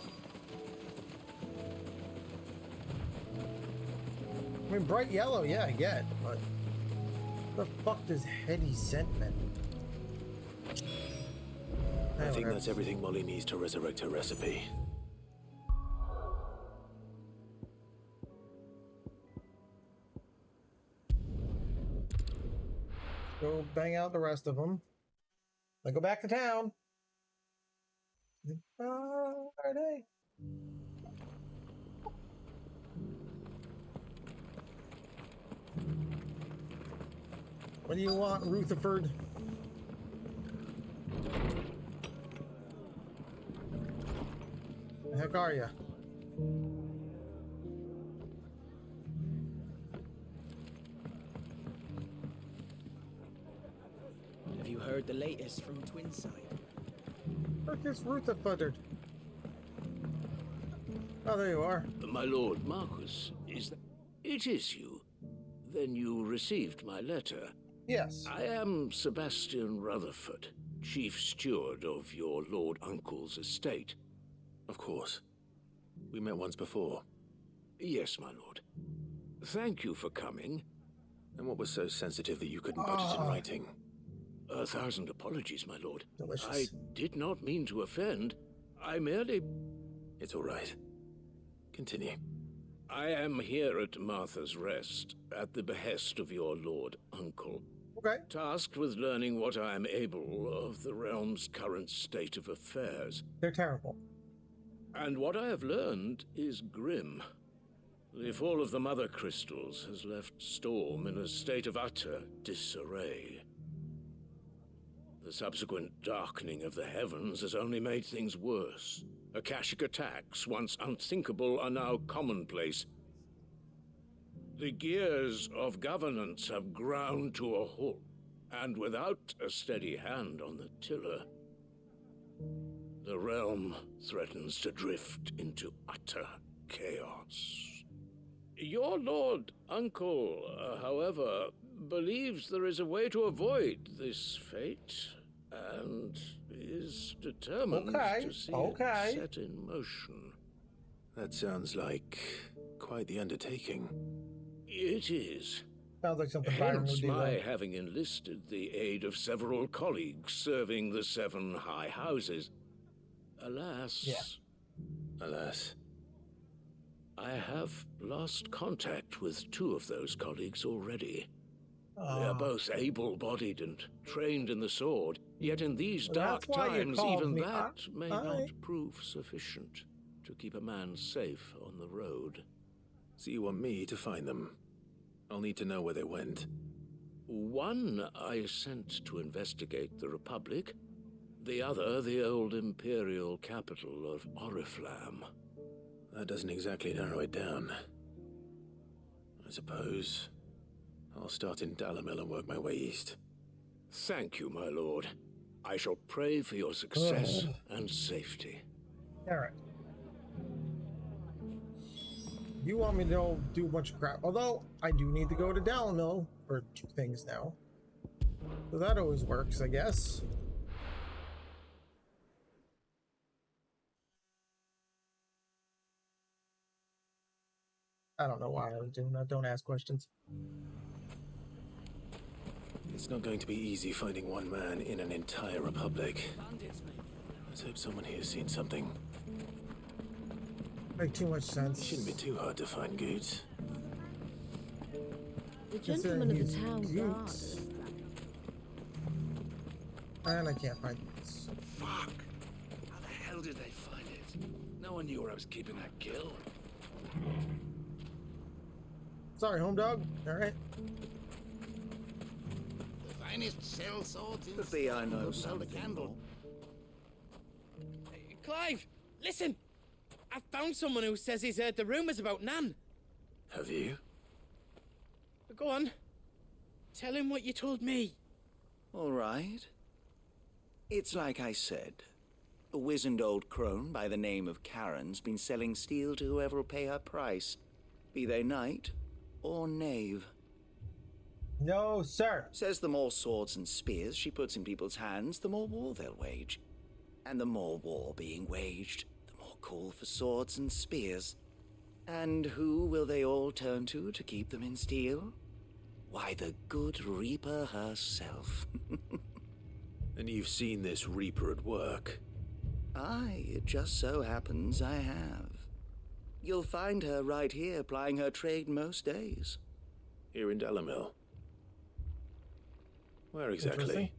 I mean, bright yellow, yeah, I get, but what the fuck does heady scent mean?
I think that's everything Molly needs to resurrect her recipe.
Go bang out the rest of them. Then go back to town. Are they? What do you want, Rutherford? The heck are you?
Have you heard the latest from Twinside?
Look, it's Rutherford. Oh, there you are.
My lord Marquis, is that... It is you. Then you received my letter.
Yes.
I am Sebastian Rutherford, chief steward of your lord uncle's estate.
Of course. We met once before.
Yes, my lord. Thank you for coming.
And what was so sensitive that you couldn't put it in writing?
1,000 apologies, my lord.
Delicious.
I did not mean to offend. I merely...
It's all right. Continue.
I am here at Martha's Rest, at the behest of your lord uncle.
Okay.
Tasked with learning what I am able of the realm's current state of affairs.
They're terrible.
And what I have learned is grim. The fall of the Mother Crystals has left Storm in a state of utter disarray. The subsequent darkening of the heavens has only made things worse. Akashic attacks, once unthinkable, are now commonplace. The gears of governance have ground to a halt, and without a steady hand on the tiller, the realm threatens to drift into utter chaos. Your lord uncle, however, believes there is a way to avoid this fate, and is determined to see it set in motion.
That sounds like quite the undertaking.
It is.
Sounds like something Byron would
Hence
do.
my having enlisted the aid of several colleagues serving the 7 high houses. Alas.
Yeah.
Alas.
I have lost contact with 2 of those colleagues already. They are both able-bodied and trained in the sword, yet in these dark times even that may not prove sufficient to keep a man safe on the road.
So you want me to find them? I'll need to know where they went.
One I sent to investigate the Republic, the other the old Imperial capital of Oriflamme.
That doesn't exactly narrow it down. I suppose I'll start in Dalimil and work my way east.
Thank you, my lord. I shall pray for your success and safety.
Alright. You want me to go do a bunch of crap. Although, I do need to go to Dalimil for 2 things now. So that always works, I guess. I don't know why I was doing that. Don't ask questions.
It's not going to be easy finding one man in an entire republic. Let's hope someone here's seen something.
Make too much sense.
Shouldn't be too hard to find goods.
The gentleman of the town guard.
And I can't find this.
Fuck! How the hell did they find it? No one knew where I was keeping that kill.
Sorry, home dog. All right.
The finest cell swords in
Could be I know
the
something
candle.
Hey, Clive, listen! I found someone who says he's heard the rumours about Nan.
Have you?
Go on. Tell him what you told me.
All right. It's like I said. A wizened old crone by the name of Karen's been selling steel to whoever'll pay her price, be they knight or knave.
No, sir.
Says the more swords and spears she puts in people's hands, the more war they'll wage. And the more war being waged, the more call for swords and spears. And who will they all turn to keep them in steel? Why, the good Reaper herself.
And you've seen this Reaper at work?
Aye, it just so happens I have. You'll find her right here plying her trade most days.
Here in Dalimil? Where exactly?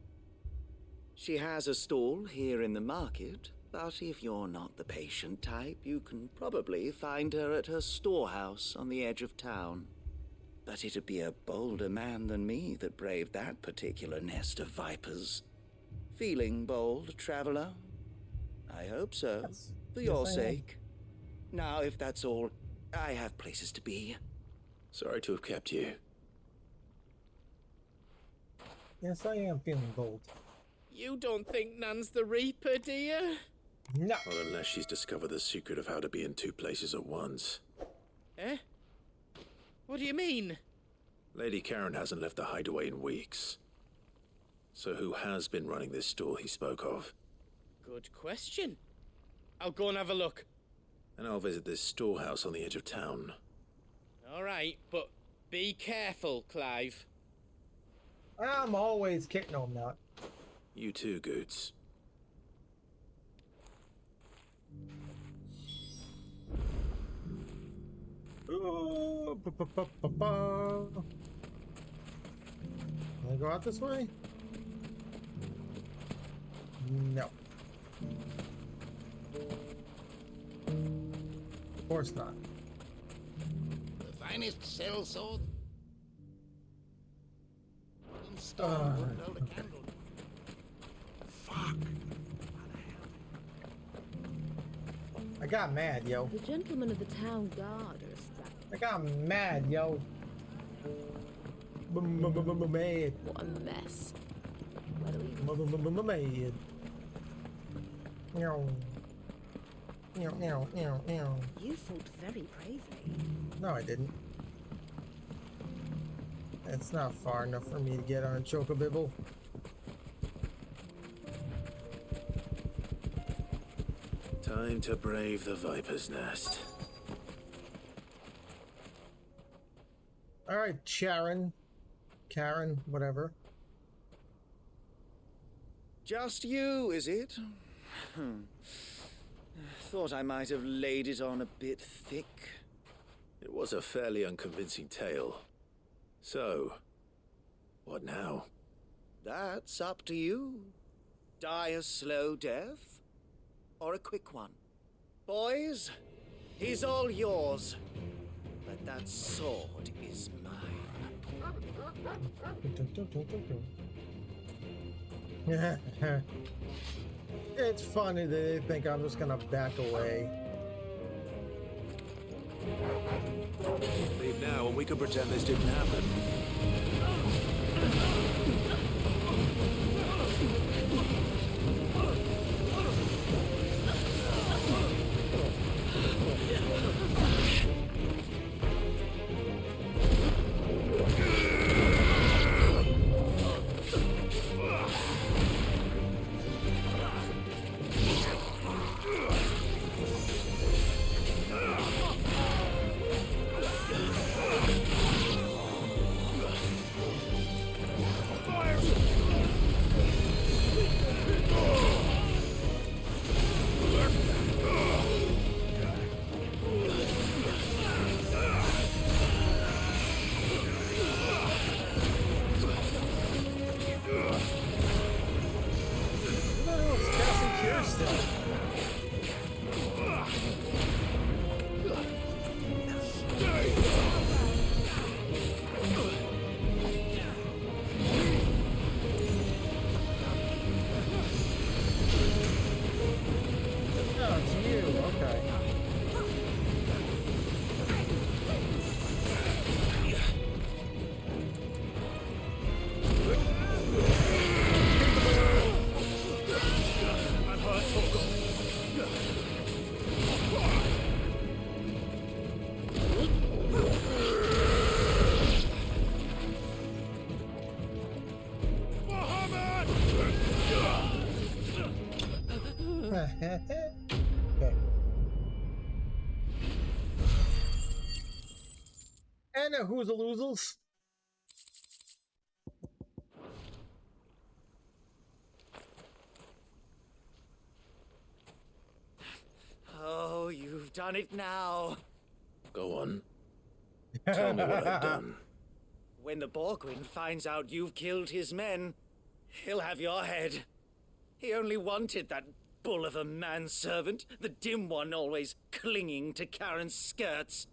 She has a stall here in the market, but if you're not the patient type, you can probably find her at her storehouse on the edge of town. But it'd be a bolder man than me that braved that particular nest of vipers. Feeling bold, traveler? I hope so, for your sake. Now, if that's all, I have places to be.
Sorry to have kept you.
Yes, I am feeling bold.
You don't think Nan's the Reaper, do you?
No.
Not unless she's discovered the secret of how to be in two places at once.
Eh? What do you mean?
Lady Karen hasn't left the hideaway in weeks. So who has been running this store he spoke of?
Good question. I'll go and have a look.
And I'll visit this storehouse on the edge of town.
All right, but be careful, Clive.
I'm always kidding. No, I'm not.
You too, Goots.
Ooh, Can I go out this way? No. Of course not.
The finest cell sword in stone would hold a candle.
Fuck.
I got mad, yo.
The gentlemen of the town guard are strapped.
I got mad, yo. Mad.
What a mess.
Mad. Meow. Meow, meow, meow, meow.
You fought very bravely.
No, I didn't. It's not far enough for me to get on a chocobibble.
Time to brave the Viper's Nest.
Alright, Sharon. Karen, whatever.
Just you, is it? Thought I might have laid it on a bit thick.
It was a fairly unconvincing tale. So, what now?
That's up to you. Die a slow death, or a quick one. Boys, he's all yours. But that sword is mine.
It's funny that they think I'm just gonna back away.
Leave now and we can pretend this didn't happen.
Okay. And a who's a losels.
Oh, you've done it now.
Go on. Tell me what I've done.
When the Borgwyn finds out you've killed his men, he'll have your head. He only wanted that bull of a manservant, the dim one always clinging to Karen's skirts.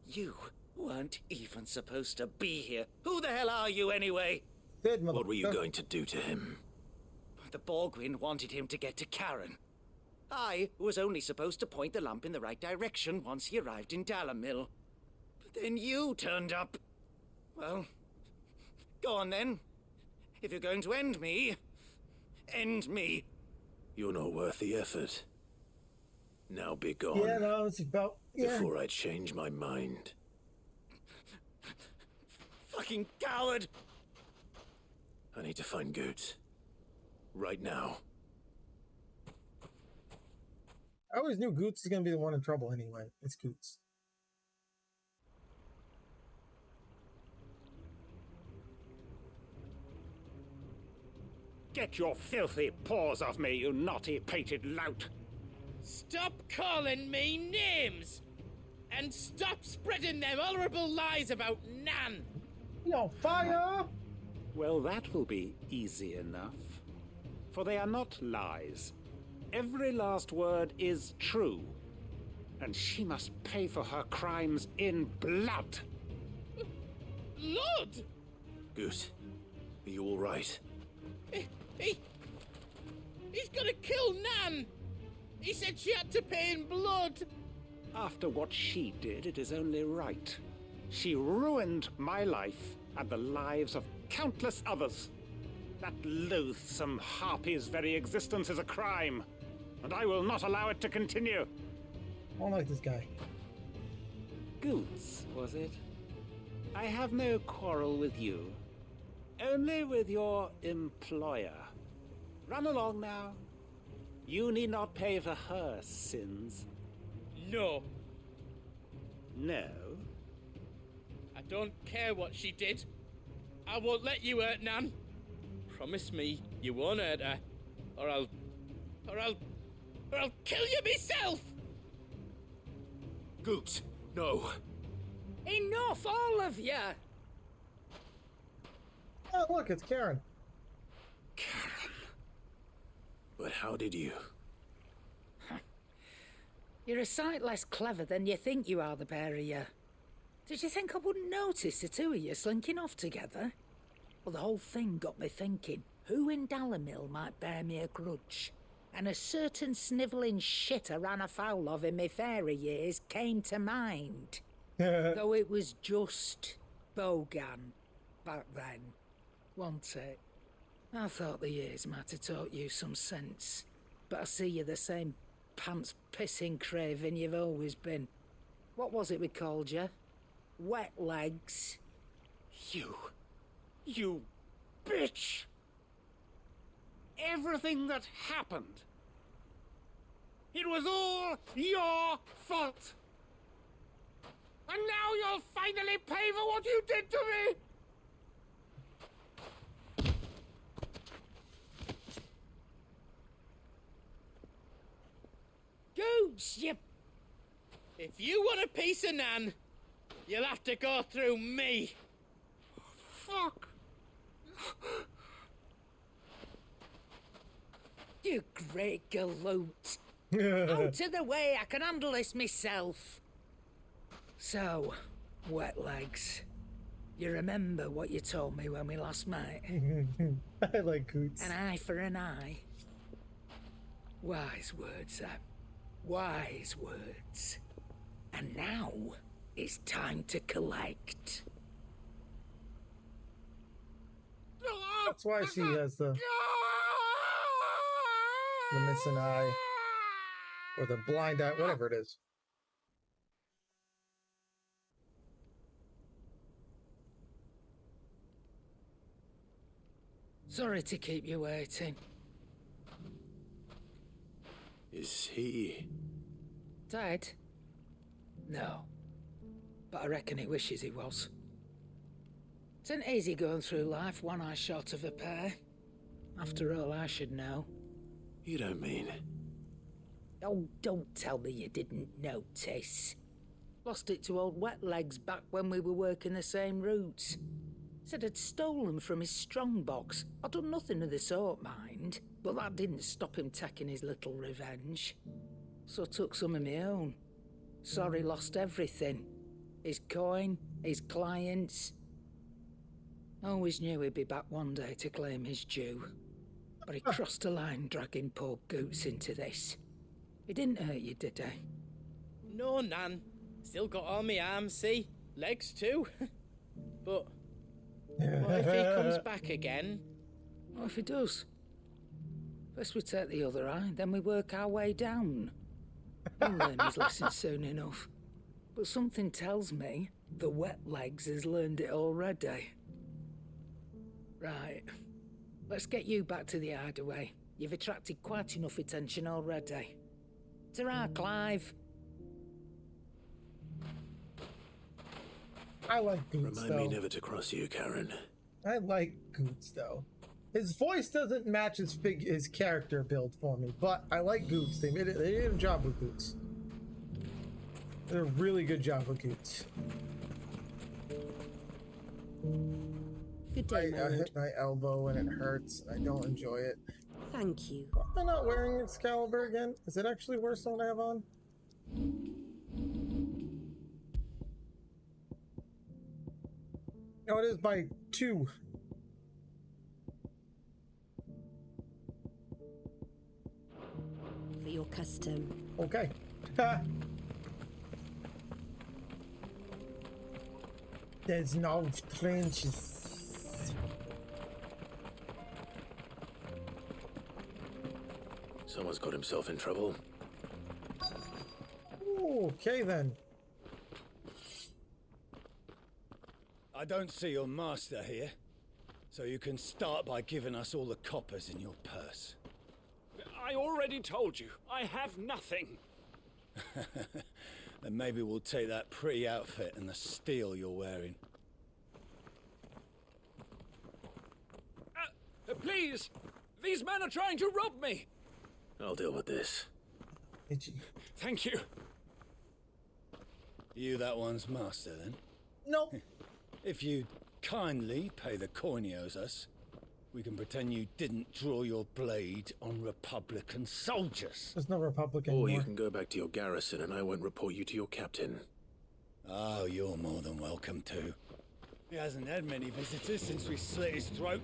You weren't even supposed to be here. Who the hell are you anyway?
What were you going to do to him?
The Borgwyn wanted him to get to Karen. I was only supposed to point the lamp in the right direction once he arrived in Dalamil. But then you turned up. Well, go on then. If you're going to end me, end me.
You're not worth the effort. Now be gone.
Yeah, no, it's about... Yeah.
Before I change my mind.
Fucking coward!
I need to find Goots. Right now.
I always knew Goots is going to be the one in trouble anyway. It's Goots.
Get your filthy paws off me, you naughty-pated lout!
Stop calling me names! And stop spreading them horrible lies about Nan!
Yo, fire!
Well, that will be easy enough. For they are not lies. Every last word is true. And she must pay for her crimes in blood.
Blood?
Goose, are you all right?
He's gonna kill Nan! He said she had to pay in blood!
After what she did, it is only right. She ruined my life and the lives of countless others. That loathsome harpy's very existence is a crime, and I will not allow it to continue.
I don't like this guy.
Goots, was it? I have no quarrel with you. Only with your employer. Run along now. You need not pay for her sins.
No.
No?
I don't care what she did. I won't let you hurt Nan. Promise me you won't hurt her, or I'll kill you myself!
Goots, no.
Enough, all of you!
Oh, look, it's Karen.
Karen. But how did you?
You're a sight less clever than you think you are, the pair of you. Did you think I wouldn't notice the two of you slinking off together? Well, the whole thing got me thinking, who in Dalamil might bear me a grudge? And a certain snivelling shit I ran afoul of in my fairy years came to mind. Though it was just Bogan back then, wasn't it? I thought the years might have taught you some sense, but I see you're the same pants-pissing craven you've always been. What was it we called you? Wet legs?
You bitch! Everything that happened, it was all your fault! And now you'll finally pay for what you did to me!
Goots, you...
If you want a piece of Nan, you'll have to go through me.
Fuck!
You great galoot. Out of the way, I can handle this myself. So, wet legs. You remember what you told me when we last met?
I like Goots.
An eye for an eye. Wise words, Sam. Wise words. And now, it's time to collect.
That's why she has the missing eye. Or the blind eye, whatever it is.
Sorry to keep you waiting.
Is he...
Dead? No. But I reckon he wishes he was. It isn't easy going through life one eye short of a pair. After all, I should know.
You don't mean...
Oh, don't tell me you didn't notice. Lost it to old Wet Legs back when we were working the same routes. Said I'd stolen from his strongbox. I'd done nothing of the sort, mind, but that didn't stop him taking his little revenge. So I took some of my own. Sorry, lost everything. His coin, his clients. Always knew he'd be back one day to claim his due. But he crossed a line dragging poor Goots into this. He didn't hurt you, did he?
No, Nan. Still got all my arms, see? Legs too. But what if he comes back again?
What if he does? First we take the other eye, then we work our way down. He'll learn his lesson soon enough. But something tells me the Wet Legs has learned it already. Right. Let's get you back to the hideaway. You've attracted quite enough attention already. Ta-ra, Clive.
I like Goots,
Remind me never to cross you, Karen.
I like Goots, though. His voice doesn't match his character build for me, but I like Goots. They did a job with Goots. They did a really good job with Goots.
Good day,
I hit my elbow and it hurts. I don't enjoy it.
Thank you.
Am I not wearing Excalibur again? Is it actually worse than what I have on? No, it is by 2.
For your custom.
Okay. There's no trenches.
Someone's got himself in trouble.
Okay then.
I don't see your master here, so you can start by giving us all the coppers in your purse.
I already told you, I have nothing.
Then maybe we'll take that pretty outfit and the steel you're wearing.
Please! These men are trying to rob me!
I'll deal with this.
Thank you.
You that one's master, then?
No.
If you kindly pay the coin he owes us, we can pretend you didn't draw your blade on Republican soldiers.
There's no Republican
Or
anymore.
you can go back to your garrison and I won't report you to your captain.
Oh, you're more than welcome to. He hasn't had many visitors since we slit his throat.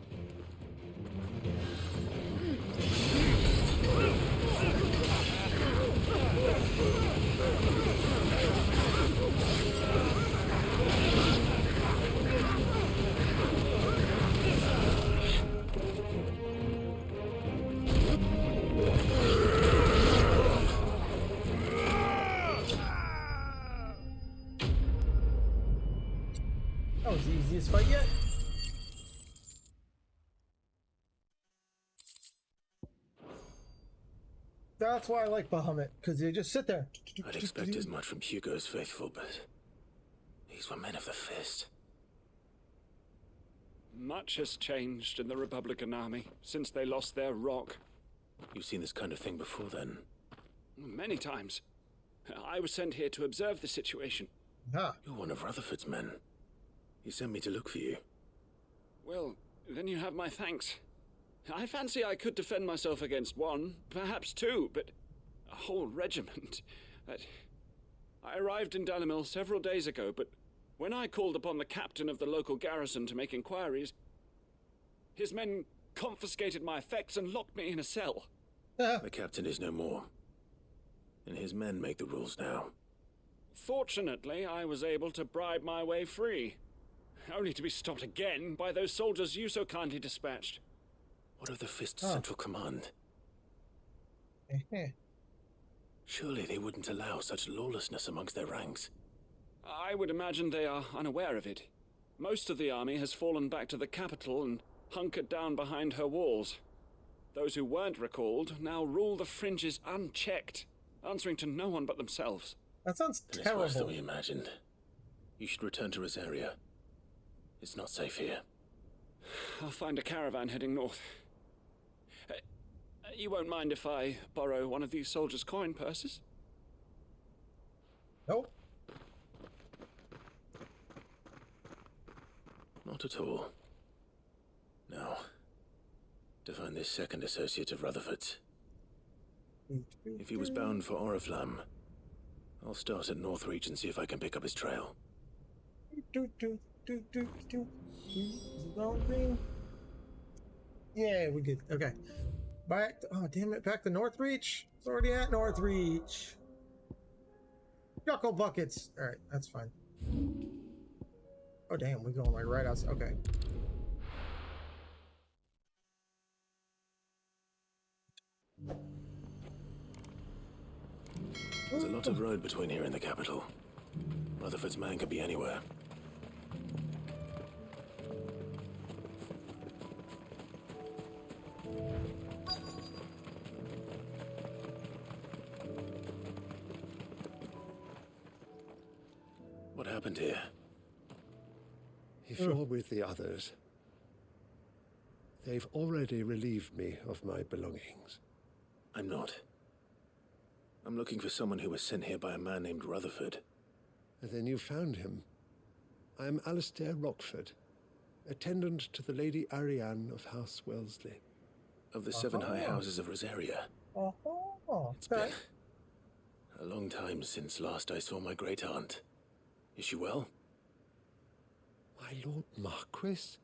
That was the easiest fight yet. That's why I like Bahamut, because they just sit there.
I'd expect as much from Hugo's faithful, but these were men of the fist.
Much has changed in the Republican army since they lost their rock.
You've seen this kind of thing before, then?
Many times. I was sent here to observe the situation.
Ah.
You're one of Rutherford's men. He sent me to look for you.
Well, then you have my thanks. I fancy I could defend myself against one, perhaps two, but a whole regiment. I arrived in Dalimil several days ago, but when I called upon the captain of the local garrison to make inquiries, his men confiscated my effects and locked me in a cell.
The captain is no more, and his men make the rules now.
Fortunately, I was able to bribe my way free, only to be stopped again by those soldiers you so kindly dispatched.
What of the Fist Central Command? Surely they wouldn't allow such lawlessness amongst their ranks.
I would imagine they are unaware of it. Most of the army has fallen back to the capital and hunkered down behind her walls.
Those who weren't recalled now rule the fringes unchecked, answering to no one but themselves.
That sounds terrible.
It's worse than we imagined. You should return to Rosaria. It's not safe here.
I'll find a caravan heading north. You won't mind if I borrow one of these soldiers' coin purses?
Nope.
Not at all. Now, to find this second associate of Rutherford's. If he was bound for Oriflamme, I'll start at Northreach and see if I can pick up his trail.
Yeah, we good. Okay. Back to, oh damn it, back to Northreach. It's already at Northreach. Yuckle buckets. Alright, that's fine. Oh damn, we're going like right outside. Okay.
There's a lot of road between here and the capital. Rutherford's man could be anywhere. What happened here?
If you're with the others, they've already relieved me of my belongings.
I'm not. I'm looking for someone who was sent here by a man named Rutherford.
And then you found him. I am Alistair Rockford, attendant to the Lady Ariane of House Wellesley.
Of the 7 high houses of Rosaria. It's been a long time since last I saw my great-aunt. Is she well?
My Lord Marquis?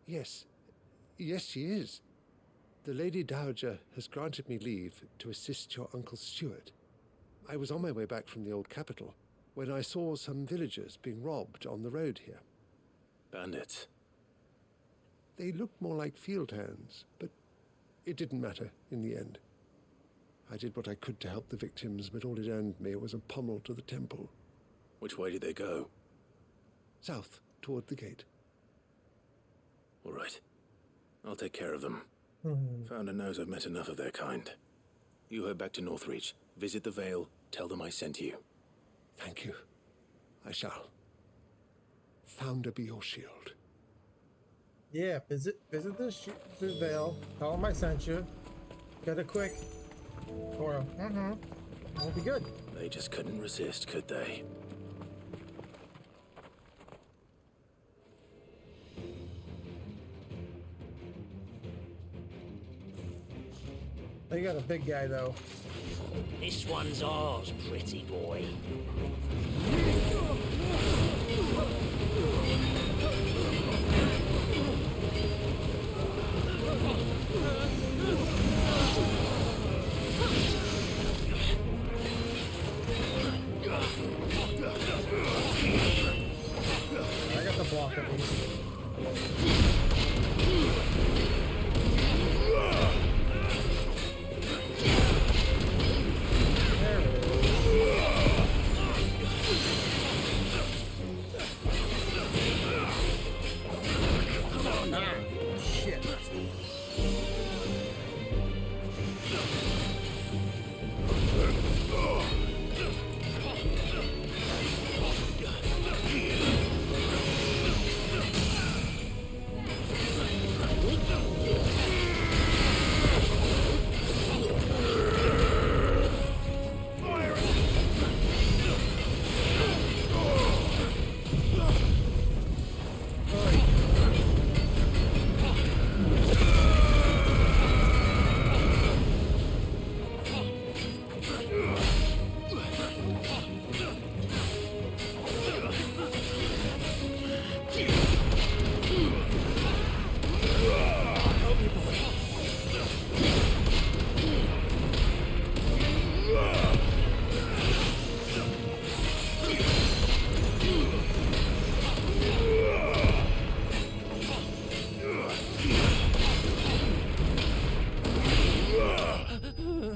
Yes. Yes, she is. The Lady Dowager has granted me leave to assist your Uncle Stuart. I was on my way back from the old capital when I saw some villagers being robbed on the road here.
Bandits?
They looked more like field hands, but it didn't matter in the end. I did what I could to help the victims, but all it earned me was a pummel to the temple.
Which way did they go?
South, toward the gate.
All right. I'll take care of them. Founder knows I've met enough of their kind. You head back to Northreach, visit the Vale, tell them I sent you.
Thank you. I shall. Founder be your shield.
Yeah, visit the Vale, tell them I sent you. Get a quick. Or, It'll be good.
They just couldn't resist, could they?
They got a big guy, though.
This one's ours, pretty boy.
I got the block at least.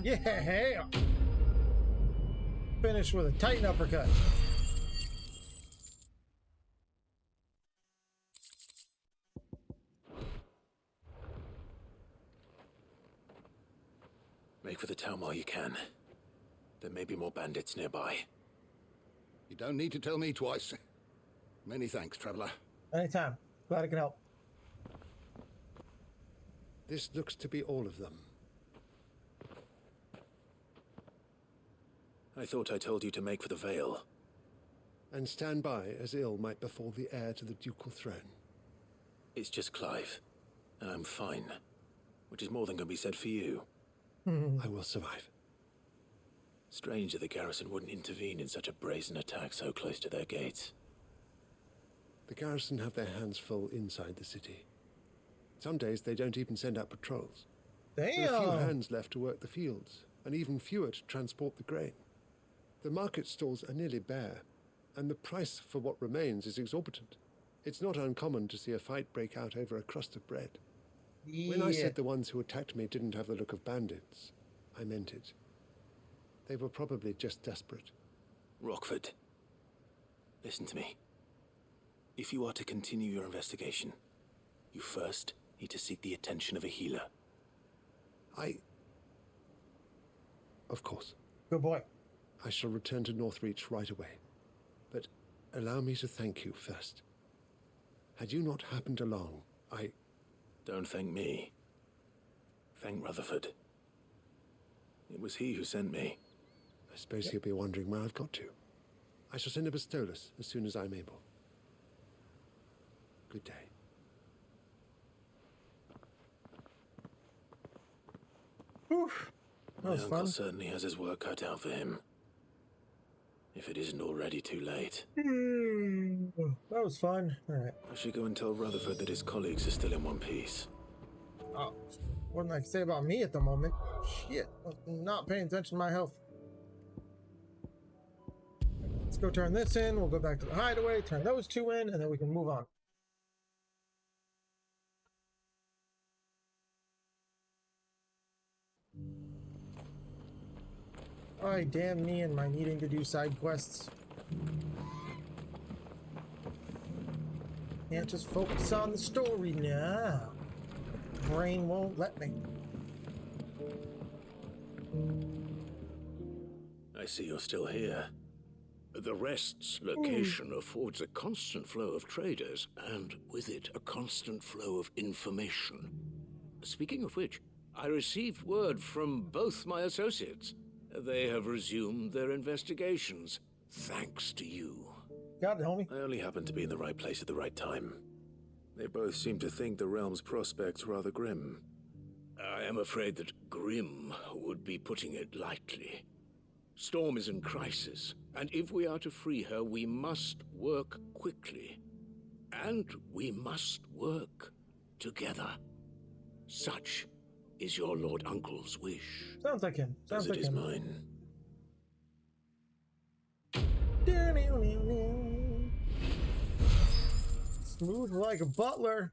Yeah, finish with a Titan uppercut.
Make for the town while you can. There may be more bandits nearby.
You don't need to tell me twice. Many thanks, traveler.
Anytime. Glad I can help.
This looks to be all of them.
I thought I told you to make for the Vale.
And stand by as ill might befall the heir to the ducal throne.
It's just Clive, and I'm fine. Which is more than can be said for you.
I will survive.
Strange that the garrison wouldn't intervene in such a brazen attack so close to their gates.
The garrison have their hands full inside the city. Some days they don't even send out patrols. There are few hands left to work the fields, and even fewer to transport the grain. The market stalls are nearly bare, and the price for what remains is exorbitant. It's not uncommon to see a fight break out over a crust of bread. When I said the ones who attacked me didn't have the look of bandits, I meant it. They were probably just desperate.
Rockford, listen to me. If you are to continue your investigation, you first need to seek the attention of a healer.
Of course.
Good boy.
I shall return to Northreach right away. But allow me to thank you first. Had you not happened along,
Don't thank me. Thank Rutherford. It was he who sent me.
I suppose he'll be wondering where I've got to. I shall send a Bastolus as soon as I'm able. Good day.
Whew.
My uncle certainly has his work cut out for him. If it isn't already too late.
That was fun. Alright.
I should go and tell Rutherford that his colleagues are still in one piece.
Oh, what did I say about me at the moment? Shit, I'm not paying attention to my health. Let's go turn this in. We'll go back to the hideaway, turn those two in, and then we can move on. Alright, damn me and my needing to do side quests. Can't just focus on the story now. Brain won't let me.
I see you're still here.
The Rest's location affords a constant flow of traders, and with it, a constant flow of information. Speaking of which, I received word from both my associates. They have resumed their investigations, thanks to you.
Got it, homie.
I only happened to be in the right place at the right time. They both seem to think the realm's prospects rather grim.
I am afraid that grim would be putting it lightly. Storm is in crisis, and if we are to free her, we must work quickly. And we must work together. Such is your Lord Uncle's wish.
Sounds like him. Sounds like
him. As it is mine.
Smooth like a butler.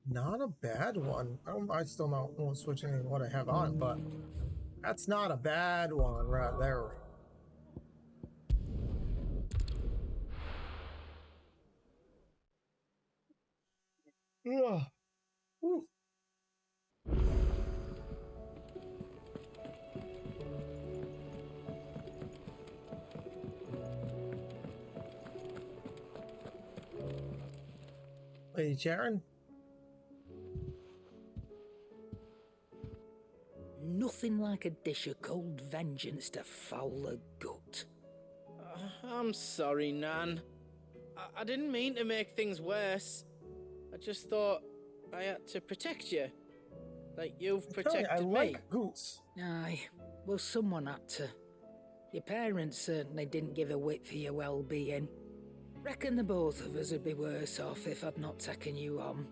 Not a bad one. I still won't switch any of what I have on, but that's not a bad one right there. Ugh. Woo. Lady Sharon?
Nothing like a dish of cold vengeance to foul a gut.
I'm sorry, Nan. I didn't mean to make things worse. I just thought I had to protect you. Like you've protected
I
me.
like Goots.
Aye, well, someone had to. Your parents certainly didn't give a whit for your well-being. Reckon the both of us would be worse off if I'd not taken you on.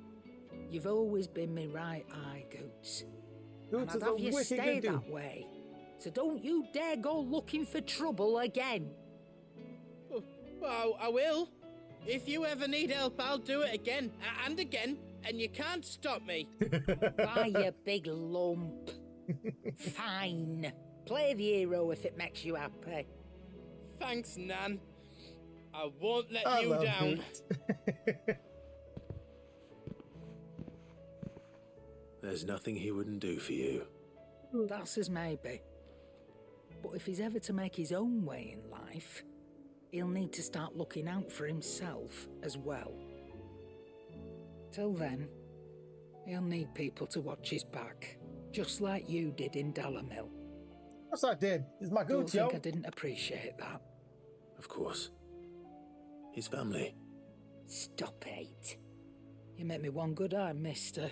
You've always been me right eye, Goots. And I'd have you stay that way. So don't you dare go looking for trouble again.
Well, I will. If you ever need help, I'll do it again and again, and you can't stop me.
Why, you big lump. Fine. Play the hero if it makes you happy.
Thanks, Nan. I won't let you down.
There's nothing he wouldn't do for you.
That's as maybe. But if he's ever to make his own way in life, he'll need to start looking out for himself as well. Till then, he'll need people to watch his back, just like you did in Dalimil.
Of course I did. It's my goods, yo.
I didn't appreciate that.
Of course. His family.
Stop it. You make me one good eye, mister.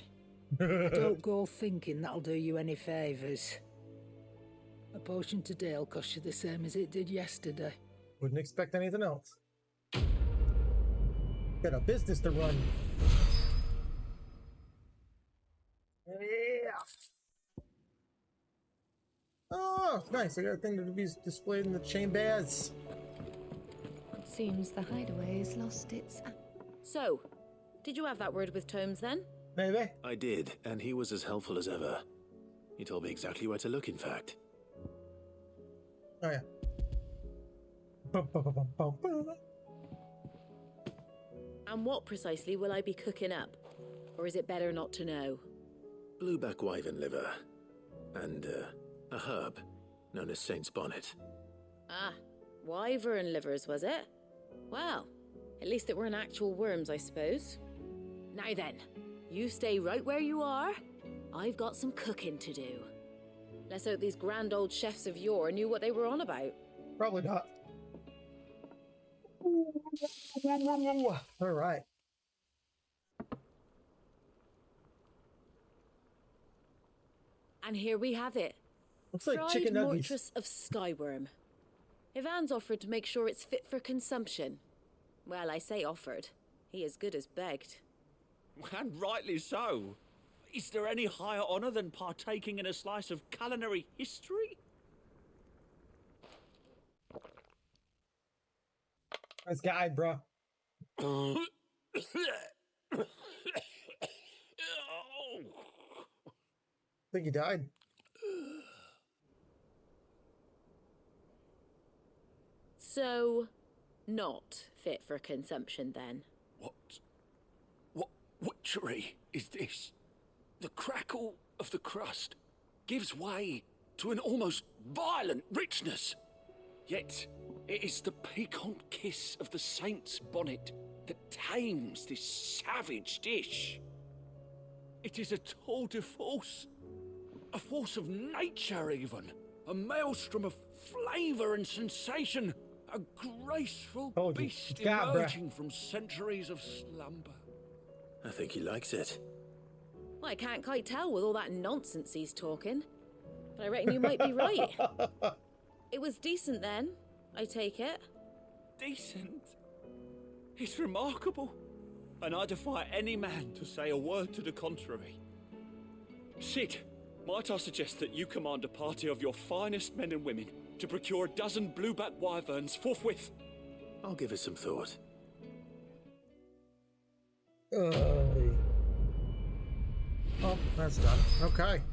Don't go thinking that'll do you any favours. A potion today'll cost you the same as it did yesterday.
Wouldn't expect anything else. Got a business to run. Yeah. Oh, nice. I got a thing to be displayed in the chambers.
It seems the hideaway's lost its...
So, did you have that word with Tomes then?
Maybe.
I did, and he was as helpful as ever. He told me exactly where to look, in fact.
Oh, yeah.
And what precisely will I be cooking up? Or is it better not to know?
Blueback wyvern liver. And, a herb known as Saint's Bonnet.
Ah, wyvern livers, was it? Well, at least it weren't actual worms, I suppose. Now then, you stay right where you are. I've got some cooking to do. Let's hope these grand old chefs of yore knew what they were on about.
Probably not. All right.
And here we have it.
Looks like
Fried
chicken nuggets.
Mortress of Skyworm. Ivan's offered to make sure it's fit for consumption. Well, I say offered. He as good as begged.
And rightly so. Is there any higher honour than partaking in a slice of culinary history?
Nice guy, bro. I think he died.
So, not fit for consumption then?
What witchery is this? The crackle of the crust gives way to an almost violent richness. Yet, it is the piquant kiss of the saint's bonnet that tames this savage dish. It is a tour de force, a force of nature even, a maelstrom of flavour and sensation, a graceful beast emerging from centuries of slumber.
I think he likes it.
Well, I can't quite tell with all that nonsense he's talking. But I reckon you might be right. It was decent then, I take it.
Decent? It's remarkable. And I defy any man to say a word to the contrary. Sid, might I suggest that you command a party of your finest men and women to procure a dozen blueback wyverns forthwith?
I'll give it some thought.
Oh, that's done. Okay.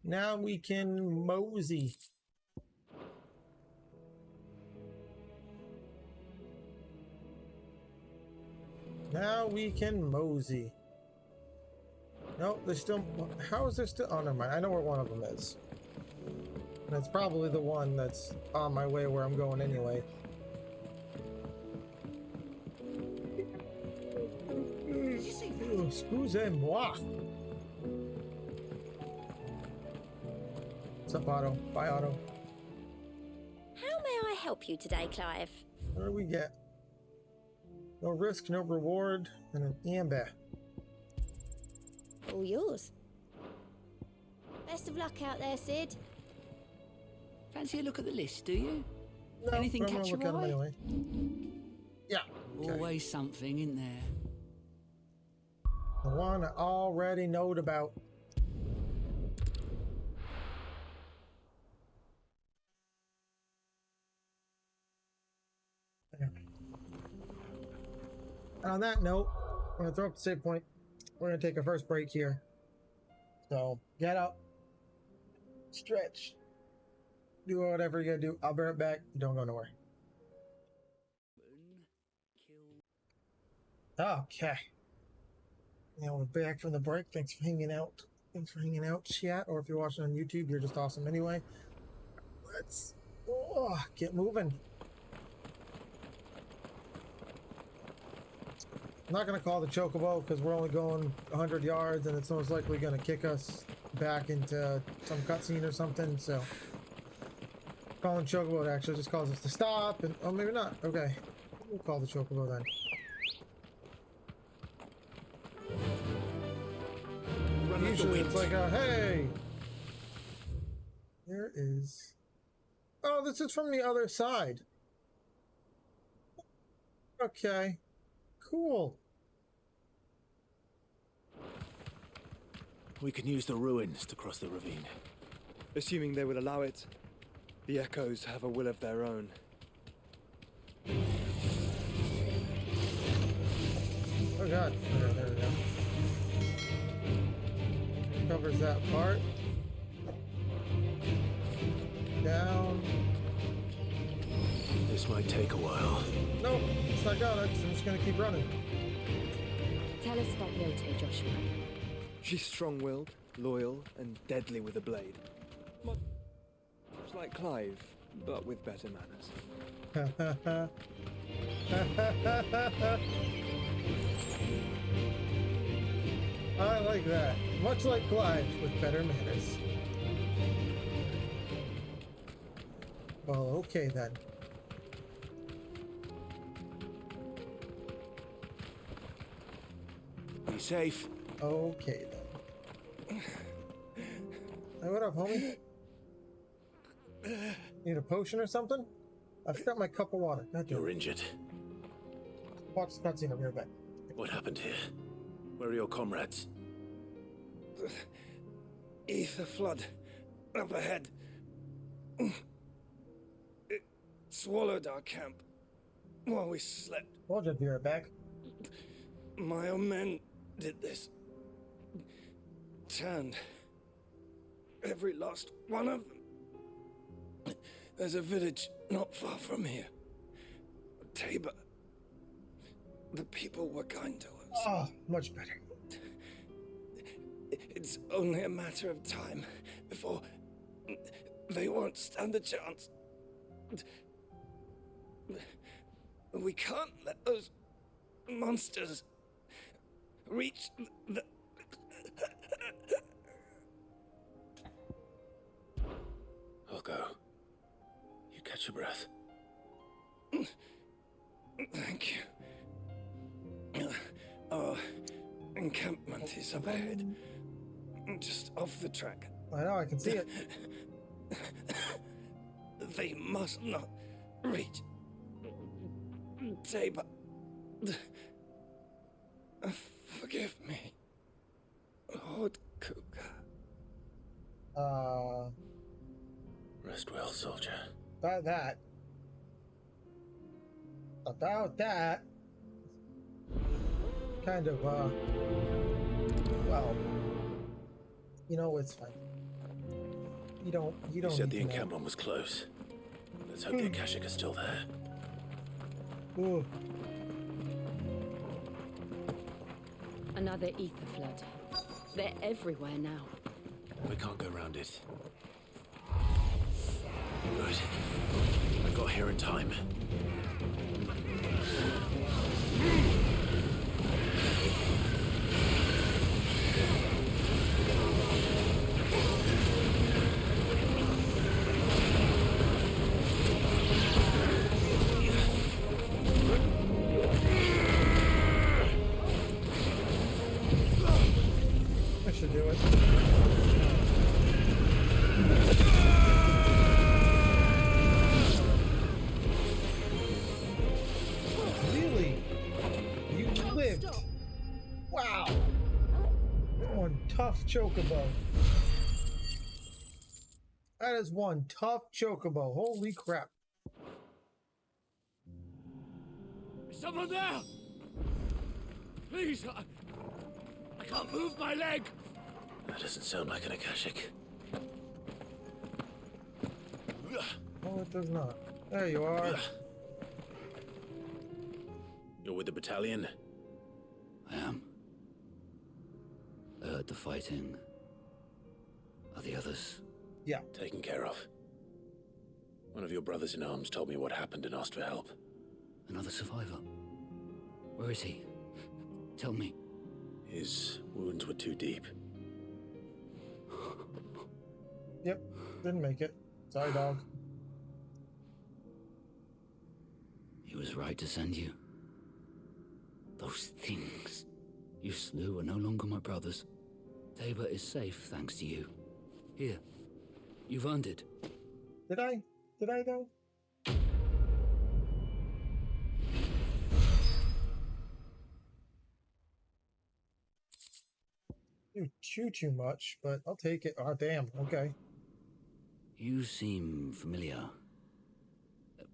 Now we can mosey. Now we can mosey. Nope, there's still... How is there still... Oh, never mind. I know where one of them is. And it's probably the one that's on my way where I'm going anyway. Excusez-moi. What's up, Otto? Bye, Otto.
How may I help you today, Clive?
What do we get? No risk, no reward, and an amber.
All yours. Best of luck out there, Sid.
Fancy a look at the list, do you?
No,
Anything
I'm gonna
catch your
look at 'em
eye?
anyway. Yeah. Okay.
Always something, isn't there?
The one I already knowed about. There. And on that note, I'm going to throw up the save point. We're going to take a first break here. So, get up, stretch, do whatever you got to do. I'll be right back. Don't go nowhere. Okay. Now we're back from the break. Thanks for hanging out. Thanks for hanging out, chat, or if you're watching on YouTube, you're just awesome anyway. Let's get moving. I'm not going to call the chocobo because we're only going 100 yards and it's most likely going to kick us back into some cutscene or something, so calling chocobo actually just calls us to stop, and oh, maybe not. Okay, we'll call the chocobo then. Usually it's like a hey, there is, oh, this is from the other side. Okay, cool.
We can use the ruins to cross the ravine.
Assuming they will allow it. The echoes have a will of their own.
Oh god, okay, there we go. Covers that part. Down.
This might take a while.
Nope, it's not gonna. I'm just gonna keep running.
Tell us about Yote, Joshua.
She's strong-willed, loyal, and deadly with a blade. Much like Clive, but with better manners.
I like that. Much like Clive, with better manners. Well, okay then.
Be safe.
Okay then. Hey, what up, homie? Need a potion or something? I forgot my cup of water.
You're injured.
Watch the cutscene. I'll be right back.
What happened here? Where are your comrades?
Ether flood. Up ahead. It swallowed our camp while we slept.
I'll just be right back.
My own men did this. Turned. Every last one of them. There's a village not far from here. Tabor. The people were kind to us.
Oh, much better.
It's only a matter of time before they won't stand a chance. We can't let those monsters reach the...
I'll go. You catch your breath.
Thank you. Our encampment is up ahead. Just off the track.
I know, I can see it.
They must not reach Tabor. Forgive me, Lord Cougar.
Rest well, soldier.
About that. Kind of, well, you know, it's fine. You don't
You said the encampment was close. Let's hope the Akashic is still there.
Ooh.
Another ether flood. They're everywhere now.
We can't go around it. Good. I got here in time.
I should do it. Really? You lived? Wow. One tough chocobo. That is one tough chocobo. Holy crap.
Is someone there? Please, I can't move my leg.
That doesn't sound like an Akashic.
No, it does not. There you are.
You're with the battalion?
I am. I heard the fighting.
Are the others?
Yeah.
Taken care of. One of your brothers in arms told me what happened and asked for help.
Another survivor? Where is he? Tell me.
His wounds were too deep.
Yep, didn't make it. Sorry, dog.
He was right to send you. Those things you slew are no longer my brothers. Tabor is safe thanks to you. Here, you've earned it.
Did I? Did I though? You chew too much, but I'll take it. Oh, damn. Okay.
You seem familiar.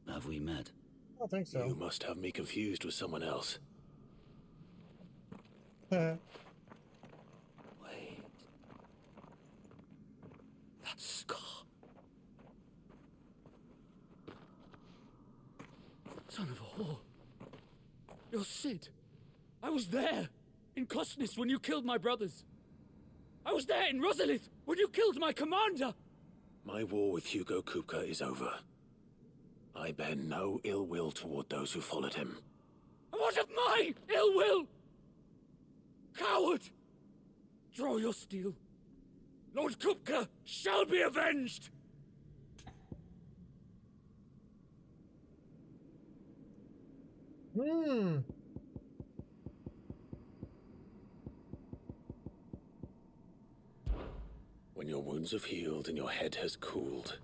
Have we met?
I don't think so.
You must have me confused with someone else.
Wait. That scar. Son of a whore. You're Sid. I was there in Cosnes when you killed my brothers. I was there in Rosalith when you killed my commander.
My war with Hugo Kupka is over. I bear no ill will toward those who followed him.
And what of my ill will? Coward! Draw your steel. Lord Kupka shall be avenged!
When your wounds have healed and your head has cooled,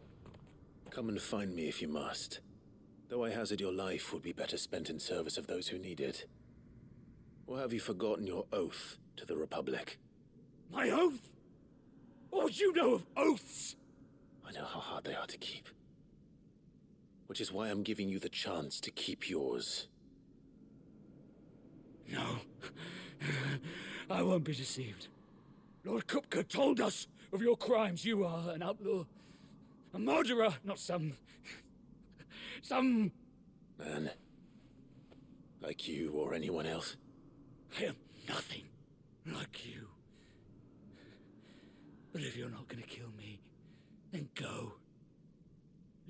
come and find me if you must. Though I hazard your life would be better spent in service of those who need it. Or have you forgotten your oath to the Republic?
My oath? What would you know of oaths?
I know how hard they are to keep. Which is why I'm giving you the chance to keep yours.
No. I won't be deceived. Lord Kupka told us of your crimes. You are an outlaw. A murderer, not some
man. Like you or anyone else.
I am nothing like you. But if you're not gonna kill me, then go.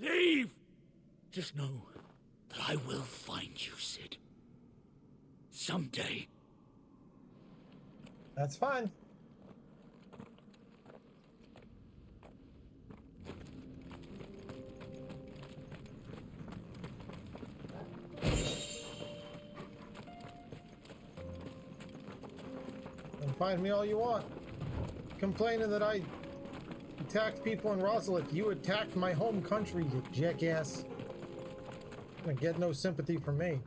Leave! Just know that I will find you, Sid. Someday.
That's fine. And find me all you want. Complaining that I attacked people in Rosalith. You attacked my home country, you jackass. You're gonna get no sympathy from me.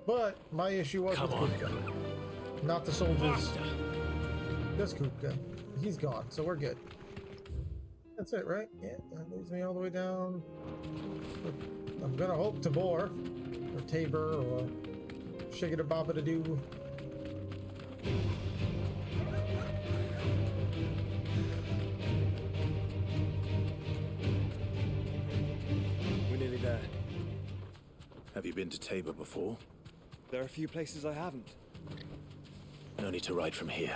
But my issue was with Kupka, not the soldiers. Just Kupka. He's gone, so we're good. That's it, right? Yeah, that leads me all the way down. I'm gonna hope Tabor, or Tabor, or Shigga-da-baba-da-doo.
We're nearly there.
Have you been to Tabor before?
There are a few places I haven't.
No need to ride from here.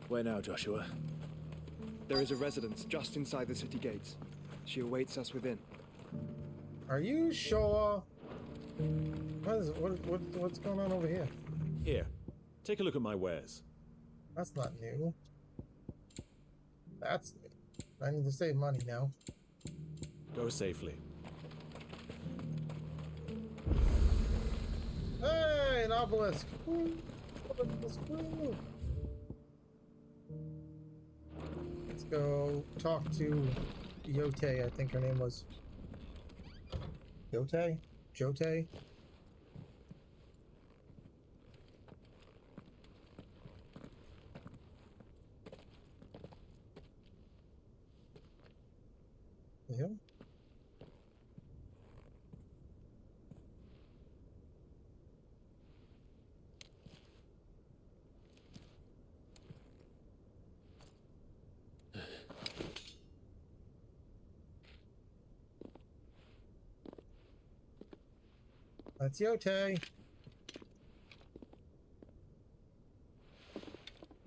Where now, Joshua?
There is a residence just inside the city gates. She awaits us within.
Are you sure? What's going on over here?
Here, take a look at my wares.
That's not new. That's new. I need to save money now.
Go safely.
Hey, an obelisk! Woo. Obelisk, woo. Let's go talk to Yote, I think her name was. Yote? Jote? Yeah. That's Yote.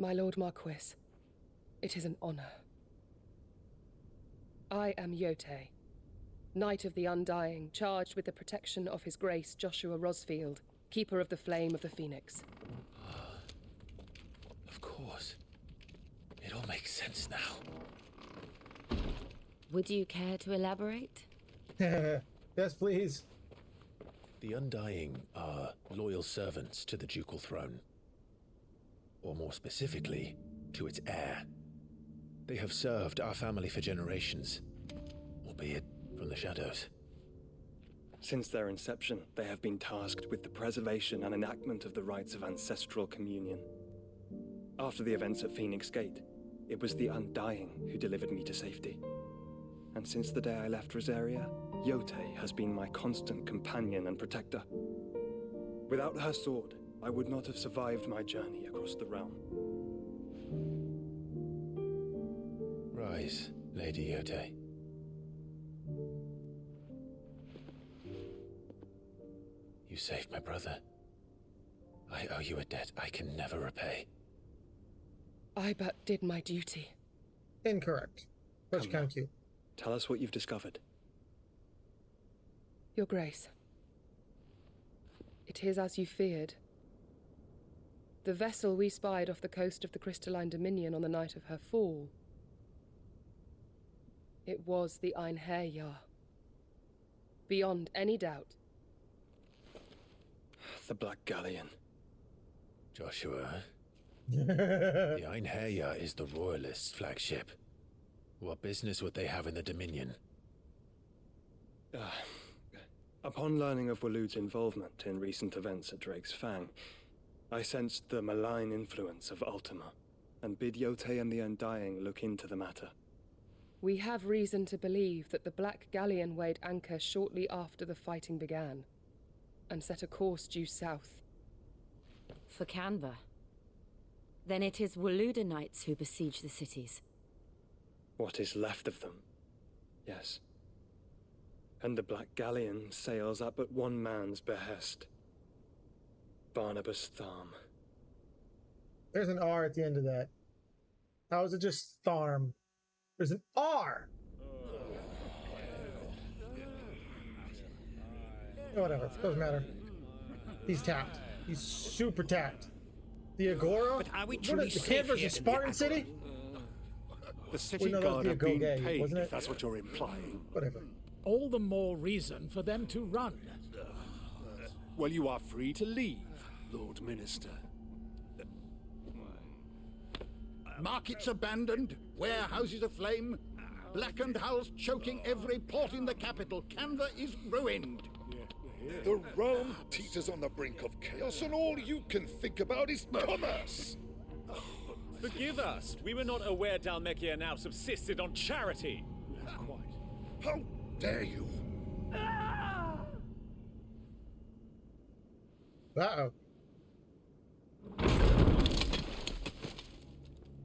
My Lord Marquis, it is an honor. I am Yote, Knight of the Undying, charged with the protection of His Grace Joshua Rosfield, Keeper of the Flame of the Phoenix.
Of course. It all makes sense now.
Would you care to elaborate?
Yes, please.
The Undying are loyal servants to the ducal throne. Or more specifically, to its heir. They have served our family for generations, albeit from the shadows.
Since their inception, they have been tasked with the preservation and enactment of the rites of ancestral communion. After the events at Phoenix Gate, it was the Undying who delivered me to safety. And since the day I left Rosaria, Yote has been my constant companion and protector. Without her sword, I would not have survived my journey across the realm.
Rise, Lady Yote. You saved my brother. I owe you a debt I can never repay.
I but did my duty.
Incorrect. Which count you?
Tell us what you've discovered.
Your Grace. It is as you feared. The vessel we spied off the coast of the Crystalline Dominion on the night of her fall. It was the Einherjar. Beyond any doubt.
The Black Galleon.
Joshua. The Einherjar is the Royalists' flagship. What business would they have in the Dominion?
Upon learning of Waloed's involvement in recent events at Drake's Fang, I sensed the malign influence of Ultima, and bid Yote and the Undying look into the matter.
We have reason to believe that the Black Galleon weighed anchor shortly after the fighting began, and set a course due south.
For Canva. Then it is Waloed knights who besiege the cities.
What is left of them, yes. And the Black Galleon sails at but one man's behest. Barnabas Tharm.
There's an R at the end of that. How is it just Tharm? There's an R! Whatever, it doesn't matter. He's tapped. He's super tapped. The Agora?
But are we
What
truly
is the
safe
Kid versus
here in
Spartan
the
City?
The city
that was
guard
the
have been
Agogay,
paid,
wasn't it?
if that's what you're implying.
Whatever.
All the more reason for them to run.
Well, you are free to leave,
Lord Minister.
Markets abandoned, warehouses aflame, blackened hulls choking every port in the capital. Canva is ruined.
The realm teeters on the brink of chaos, and all you can think about is commerce.
Forgive us. We were not aware Dhalmekia now subsisted on charity.
How dare you?
Uh-oh.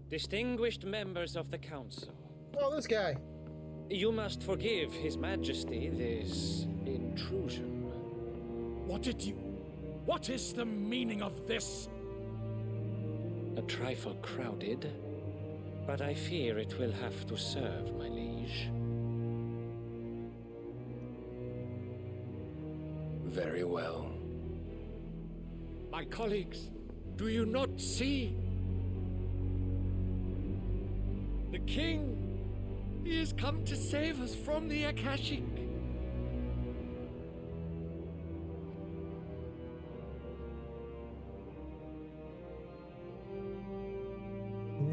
Distinguished members of the council.
Oh, this guy.
You must forgive His Majesty this intrusion.
What is the meaning of this?
A trifle crowded, but I fear it will have to serve, my liege.
Very well.
My colleagues, do you not see? The king, he has come to save us from the Akashic.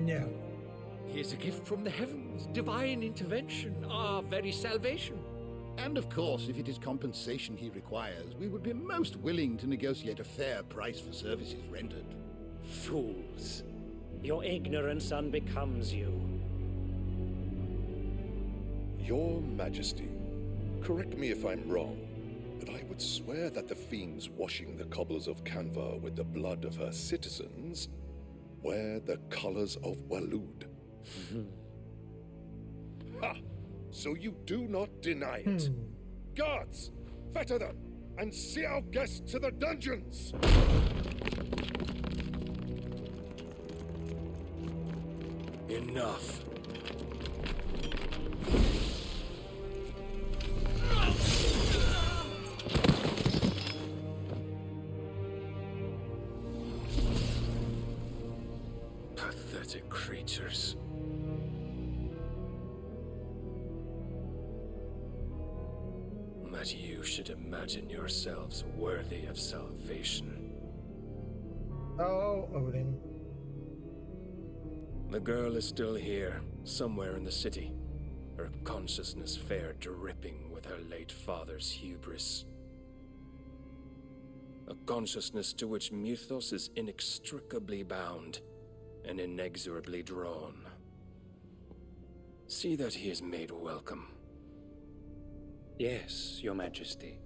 No.
He is a gift from the heavens, divine intervention, our very salvation.
And of course, if it is compensation he requires, we would be most willing to negotiate a fair price for services rendered.
Fools. Your ignorance unbecomes you.
Your Majesty, correct me if I'm wrong, but I would swear that the fiends washing the cobbles of Canva with the blood of her citizens wear the colors of Waloed. Ha! So you do not deny it. Guards, fetter them, and see our guests to the dungeons!
enough. Pathetic creatures. That you should imagine yourselves worthy of salvation.
Oh, Odin.
The girl is still here, somewhere in the city. Her consciousness fair dripping with her late father's hubris. A consciousness to which Mythos is inextricably bound and inexorably drawn. See that he is made welcome.
Yes, Your Majesty.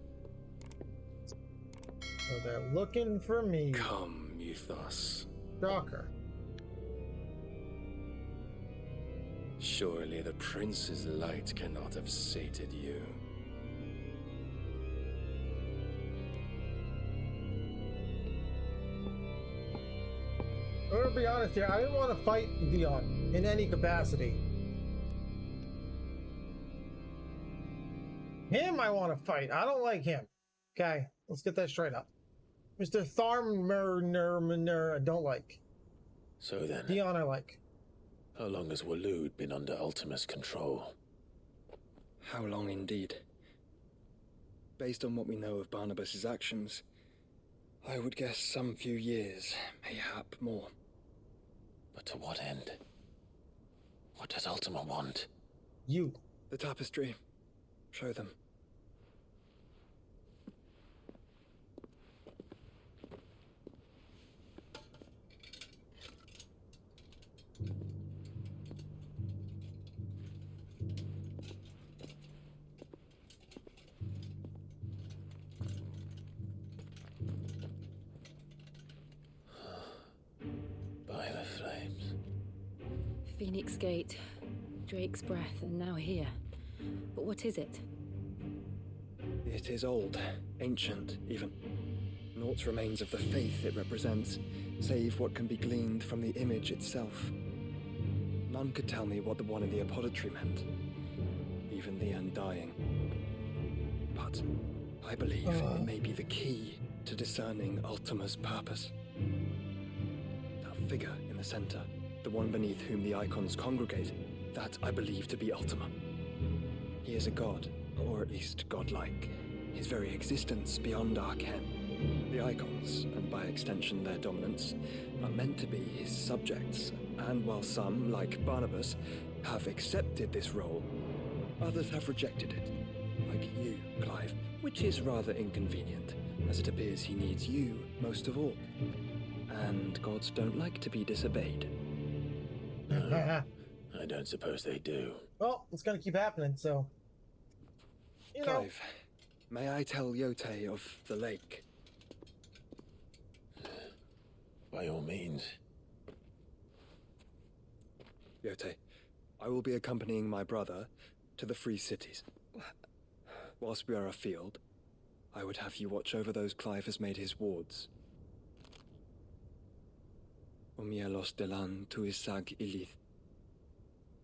So they're looking for me.
Come, Mythos.
Shocker.
Surely the prince's light cannot have sated you.
I'm gonna be honest here, I didn't want to fight Dion in any capacity. Him I want to fight. I don't like him. Okay, let's get that straight up. Mr. Tharmer, I don't like.
So then,
Dion I like.
how long has Waloed been under Ultima's control?
How long indeed? Based on what we know of Barnabas's actions, I would guess some few years, mayhap more.
But to what end? What does Ultima want?
You.
The tapestry. Show them.
By the flames.
Phoenix Gate, Drake's Breath, and now here. But what is it?
It is old, ancient, even. Naught remains of the faith it represents, save what can be gleaned from the image itself. None could tell me what the one in the apothecary meant, even the Undying. But I believe it may be the key to discerning Ultima's purpose. That figure in the center, the one beneath whom the icons congregate, that I believe to be Ultima. He is a god, or at least godlike, his very existence beyond our ken. The icons, and by extension their dominants, are meant to be his subjects, and while some, like Barnabas, have accepted this role, others have rejected it, like you, Clive, which is rather inconvenient, as it appears he needs you most of all. And gods don't like to be disobeyed.
No, I don't suppose they do.
Well, it's gonna keep happening, so... You know.
Clive, may I tell Yote of the lake?
By all means.
Yote, I will be accompanying my brother to the Free Cities. Whilst we are afield, I would have you watch over those Clive has made his wards. Omielos delan tuisag ilith.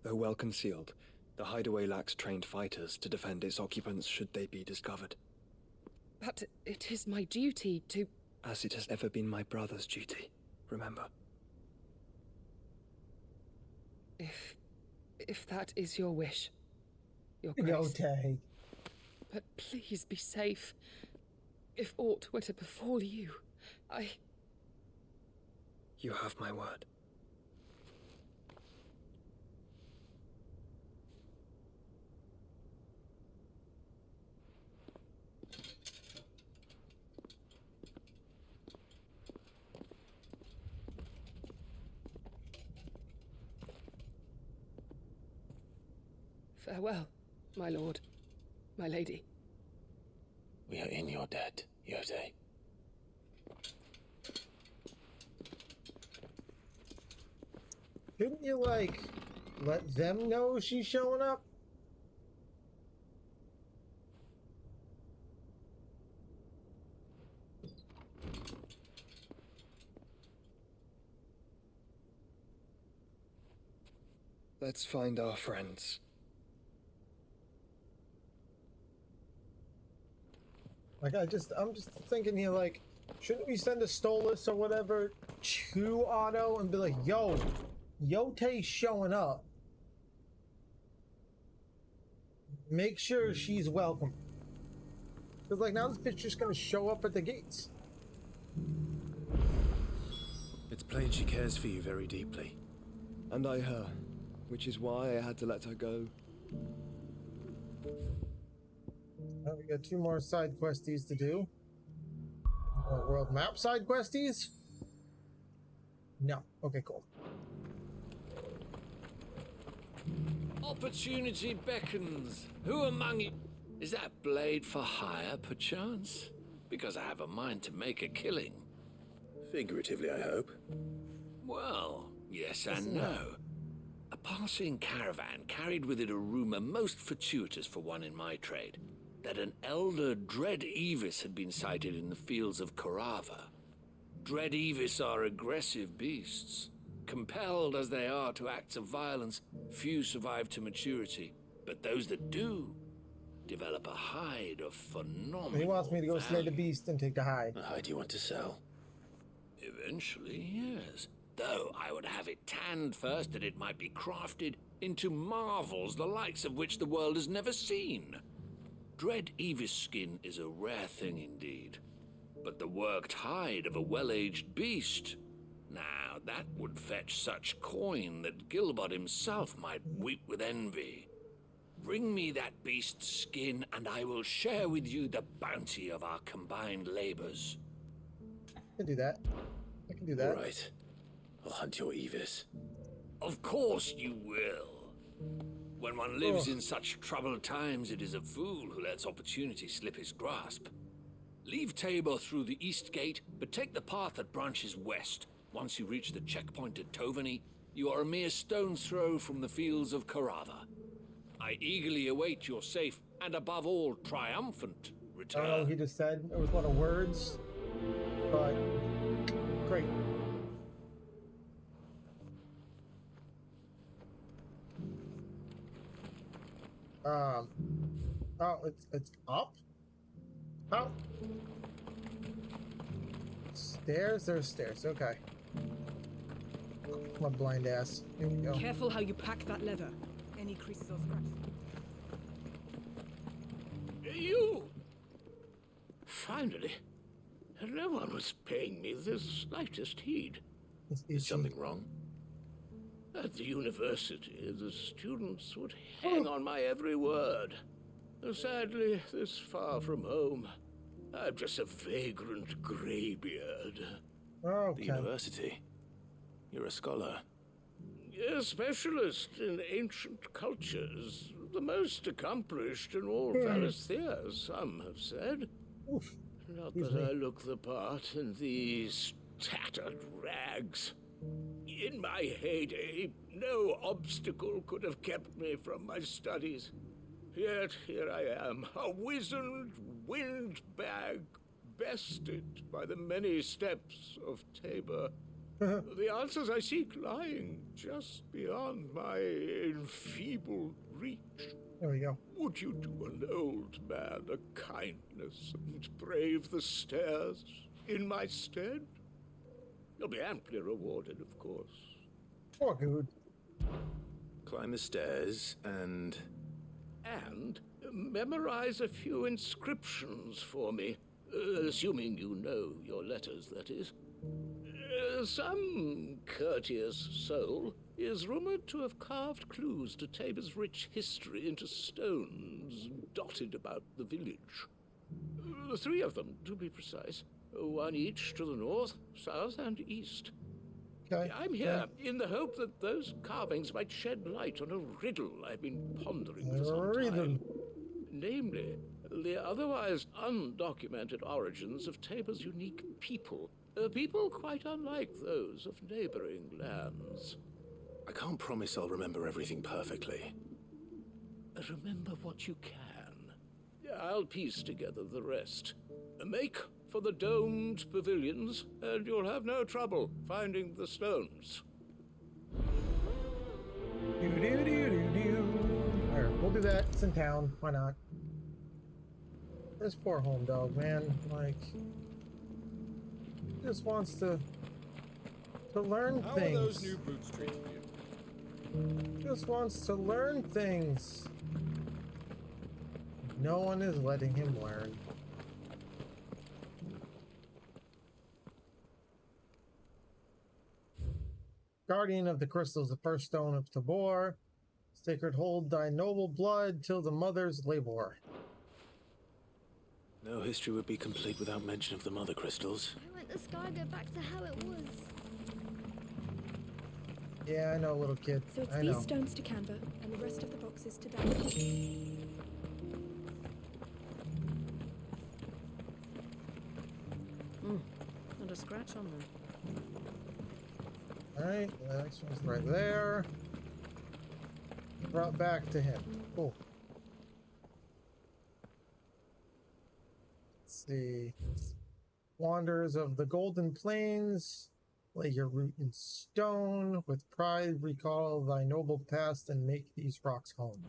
Though well concealed, the hideaway lacks trained fighters to defend its occupants should they be discovered.
But it is my duty to...
As it has ever been my brother's duty, remember.
If that is your wish, your grace.
Yote.
But please be safe. If aught were to befall you,
You have my word.
Farewell, my lord, my lady.
We are in your debt, Yote.
Couldn't you, like, let them know she's showing up?
Let's find our friends.
Like, I'm just thinking here, like, shouldn't we send a Stolas or whatever to Otto and be like, yo, Yote's showing up. Make sure she's welcome. Because, like, now this bitch just gonna show up at the gates.
It's plain she cares for you very deeply.
And I her, which is why I had to let her go.
Well, we got 2 more side questies to do. More world map side questies? No. Okay, cool.
Opportunity beckons. Who among you... Is that blade for hire, perchance? Because I have a mind to make a killing.
Figuratively, I hope.
Well, yes and no. A passing caravan carried with it a rumor most fortuitous for one in my trade, that an elder Dread Evis had been sighted in the fields of Carava. Dread Evis are aggressive beasts. Compelled as they are to acts of violence, few survive to maturity, but those that do develop a hide of phenomenal
He wants me to go slay the beast and take the hide.
A hide you want to sell?
Eventually, yes. Though I would have it tanned first that it might be crafted into marvels the likes of which the world has never seen. Dread Evis skin is a rare thing indeed, but the worked hide of a well-aged beast, now that would fetch such coin that Gilbert himself might weep with envy. Bring me that beast's skin, and I will share with you the bounty of our combined labors.
I can do that. I can do that.
All right. I'll hunt your Evis.
Of course you will. When one lives in such troubled times, it is a fool who lets opportunity slip his grasp. Leave Tabor through the east gate, but take the path that branches west. Once you reach the checkpoint at Tovany, you are a mere stone's throw from the fields of Carava. I eagerly await your safe, and above all, triumphant return.
I don't know what he just said. There was a lot of words, but great. Oh, it's up? Oh. Stairs? There's stairs, okay. My blind ass. Here we go.
Careful how you pack that leather. Any creases or scratches.
You! Finally. No one was paying me the slightest heed.
Is something wrong?
At the university, the students would hang on my every word. Sadly, this far from home, I'm just a vagrant greybeard.
Okay.
The university? You're a scholar.
A specialist in ancient cultures. The most accomplished in all Valisthea, some have said.
Oof.
Not that I look the part in these tattered rags. In my heyday, no obstacle could have kept me from my studies. Yet here I am, a wizened windbag, bested by the many steps of Tabor. The answers I seek lying just beyond my enfeebled reach.
There we go.
Would you do an old man a kindness and brave the stairs in my stead? You'll be amply rewarded, of course.
Oh, good.
Climb the stairs and...
And memorize a few inscriptions for me. Assuming you know your letters, that is. Some courteous soul is rumored to have carved clues to Tabor's rich history into stones dotted about the village. 3 of them, to be precise. 1 each to the north, south, and east.
Okay.
I'm here in the hope that those carvings might shed light on a riddle I've been pondering for some time. Namely, the otherwise undocumented origins of Tabor's unique people. People quite unlike those of neighboring lands.
I can't promise I'll remember everything perfectly.
Remember what you can. I'll piece together the rest. Make for the domed pavilions, and you'll have no trouble finding the stones.
Do we'll do that. It's in town. Why not? This poor home dog, man. Like, just wants to learn
How
things.
How are those new boots treating you?
Just wants to learn things. No one is letting him learn. Guardian of the crystals, the first stone of Tabor. Sacred hold thy noble blood till the mother's labor.
No history would be complete without mention of the mother crystals.
Why won't the sky go back to how it was?
Yeah, I know, little kid.
So it's
I
these
know.
stones to Canva, and the rest of the boxes to Dad.
Not a scratch on them.
Alright, the next one's right there. Brought back to him. Cool. Let's see. Wanderers of the Golden Plains, lay your root in stone. With pride recall thy noble past and make these rocks home.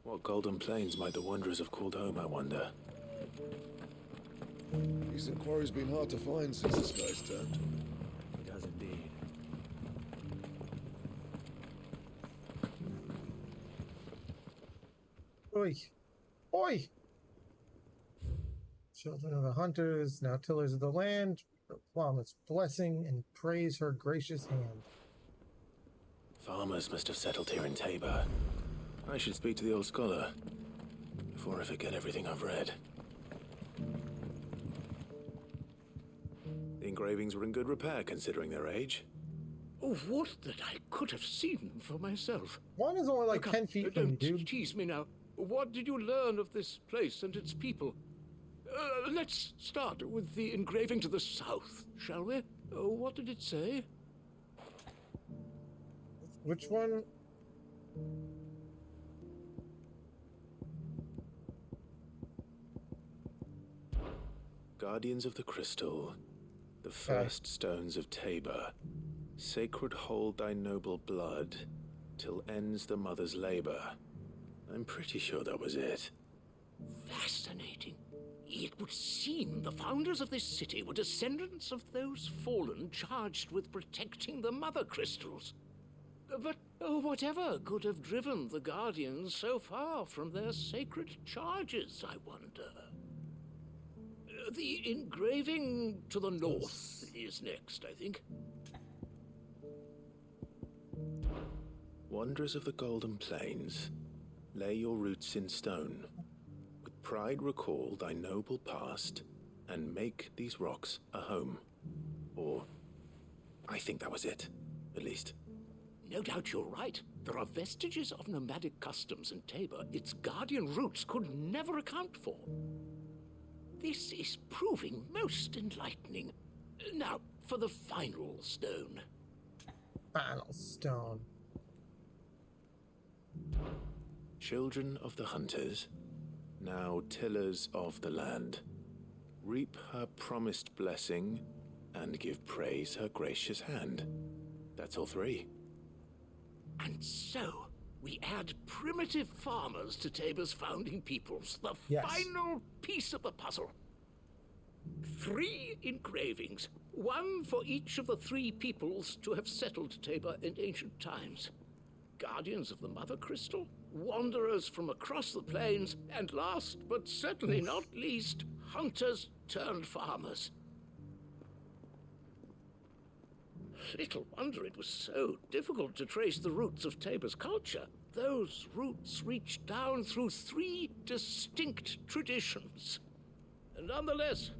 What Golden Plains might the wanderers have called home, I wonder?
Decent quarry's been hard to find since the sky's turned.
It has indeed.
Oi! Oi! Children of the hunters, now tillers of the land, proclaim its blessing and praise her gracious hand.
Farmers must have settled here in Tabor. I should speak to the old scholar before I forget everything I've read. The engravings were in good repair considering their age.
Oh, what that I could have seen for myself.
One is only like 10 feet from you,
Don't
dude.
tease me now. What did you learn of this place and its people? Let's start with the engraving to the south, shall we? What did it say?
Which one?
Guardians of the Crystal, the first stones of Tabor, sacred hold thy noble blood, till ends the mother's labor. I'm pretty sure that was it.
Fascinating. It would seem the founders of this city were descendants of those fallen charged with protecting the mother crystals. But whatever could have driven the Guardians so far from their sacred charges, I wonder? The engraving to the north is next, I think.
Wanderers of the Golden Plains, lay your roots in stone. With pride recall thy noble past, and make these rocks a home. Or, I think that was it, at least.
No doubt you're right. There are vestiges of nomadic customs in Tabor its guardian roots could never account for. This is proving most enlightening. Now, for the final stone.
Final stone.
Children of the hunters, now tillers of the land, reap her promised blessing and give praise her gracious hand. That's all three.
And so, we add primitive farmers to Tabor's founding peoples, the final piece of the puzzle. 3 engravings, one for each of the 3 peoples to have settled Tabor in ancient times. Guardians of the Mother Crystal, wanderers from across the plains, and last but certainly not least, hunters turned farmers. Little wonder it was so difficult to trace the roots of Tabor's culture. Those roots reach down through 3 distinct traditions. Nonetheless,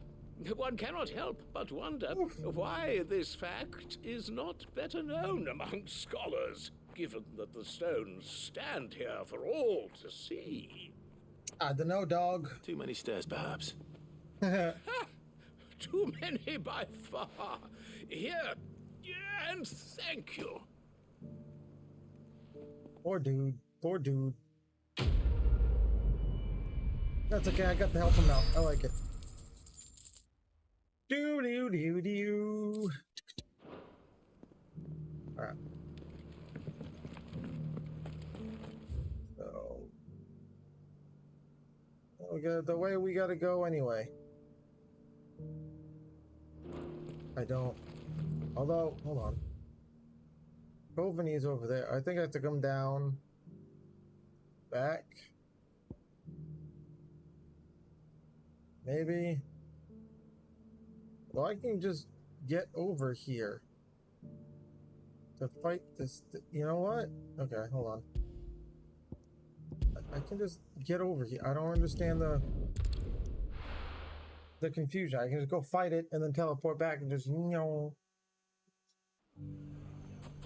one cannot help but wonder why this fact is not better known among scholars, given that the stones stand here for all to see.
I don't know, dog.
Too many stairs, perhaps.
Too many by far. Here, and thank you.
Poor dude. Poor dude. That's okay, I got to help him out. I like it. Do. Alright. We got the way we gotta go anyway. I don't. Although, hold on. Coveney's over there. I think I have to come down. Back. Maybe. Well, I can just get over here to fight this. You know what? Okay, hold on. I can just get over here. I don't understand the confusion. I can just go fight it and then teleport back and just, you know.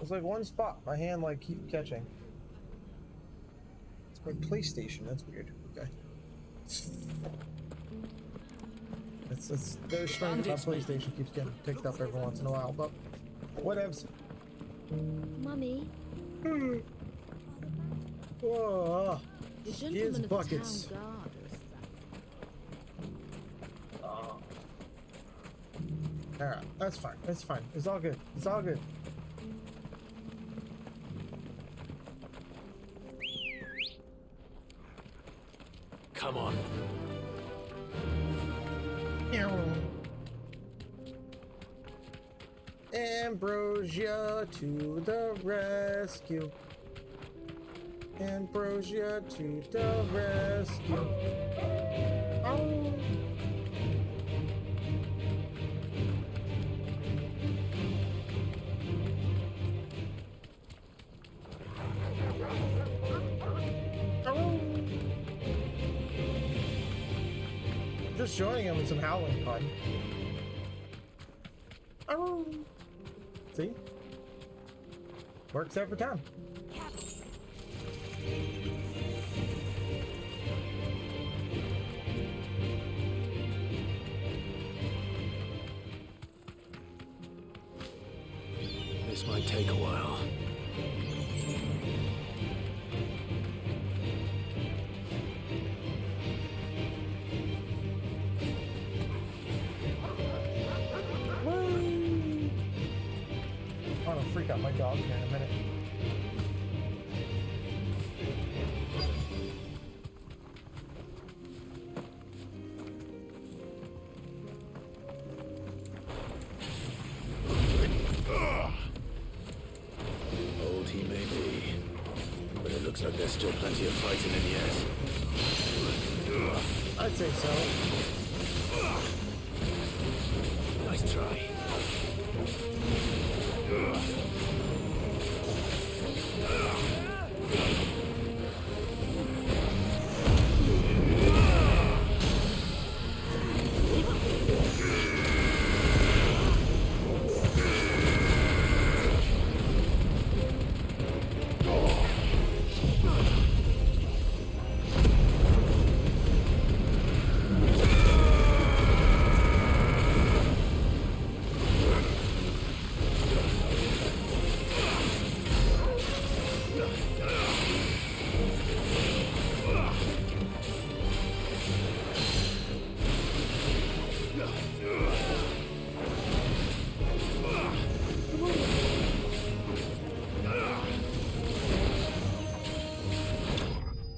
It's like one spot. My hand like keep catching. It's my PlayStation. That's weird. Okay. It's very strange that my PlayStation keeps getting picked up every once in a while, but whatevs.
Mummy.
Whoa.
The
Here's
gentleman of the
buckets.
town guard.
Alright, that's fine. That's fine. It's all good. It's all good.
Come on.
Ambrosia to the rescue. Ambrosia to the rescue. Oh. Just joining him in some howling fun. Oh. See? Works every time.
This might take a while.
Freak out my dog here in a minute.
Old he may be, but it looks like there's still plenty of fighting in yet.
I'd say so.
Nice try.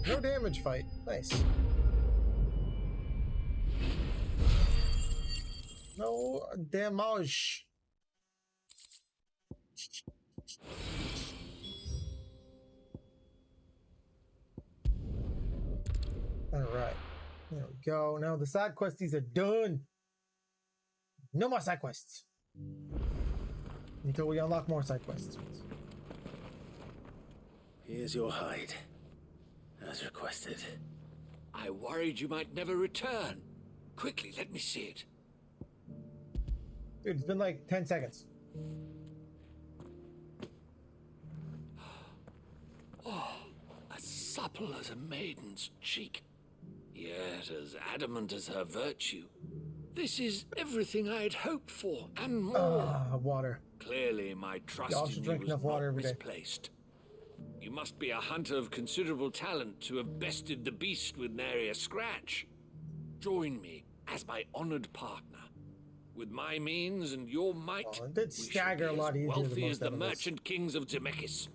No damage fight. Nice. No damage. All right. There we go. Now the side questies are done. No more side quests. Until we unlock more side quests.
Here's your hide. As requested.
I worried you might never return. Quickly, let me see it.
Dude, it's been like 10 seconds.
Oh, as supple as a maiden's cheek, yet as adamant as her virtue. This is everything I'd hoped for, and more.
Water.
Clearly, my trust in you was not misplaced. You must be a hunter of considerable talent to have bested the beast with nary a scratch. Join me as my honored partner. With my means and your might,
we stagger a lot easier
wealthy as the
enemies.
merchant kings of Zemeckis.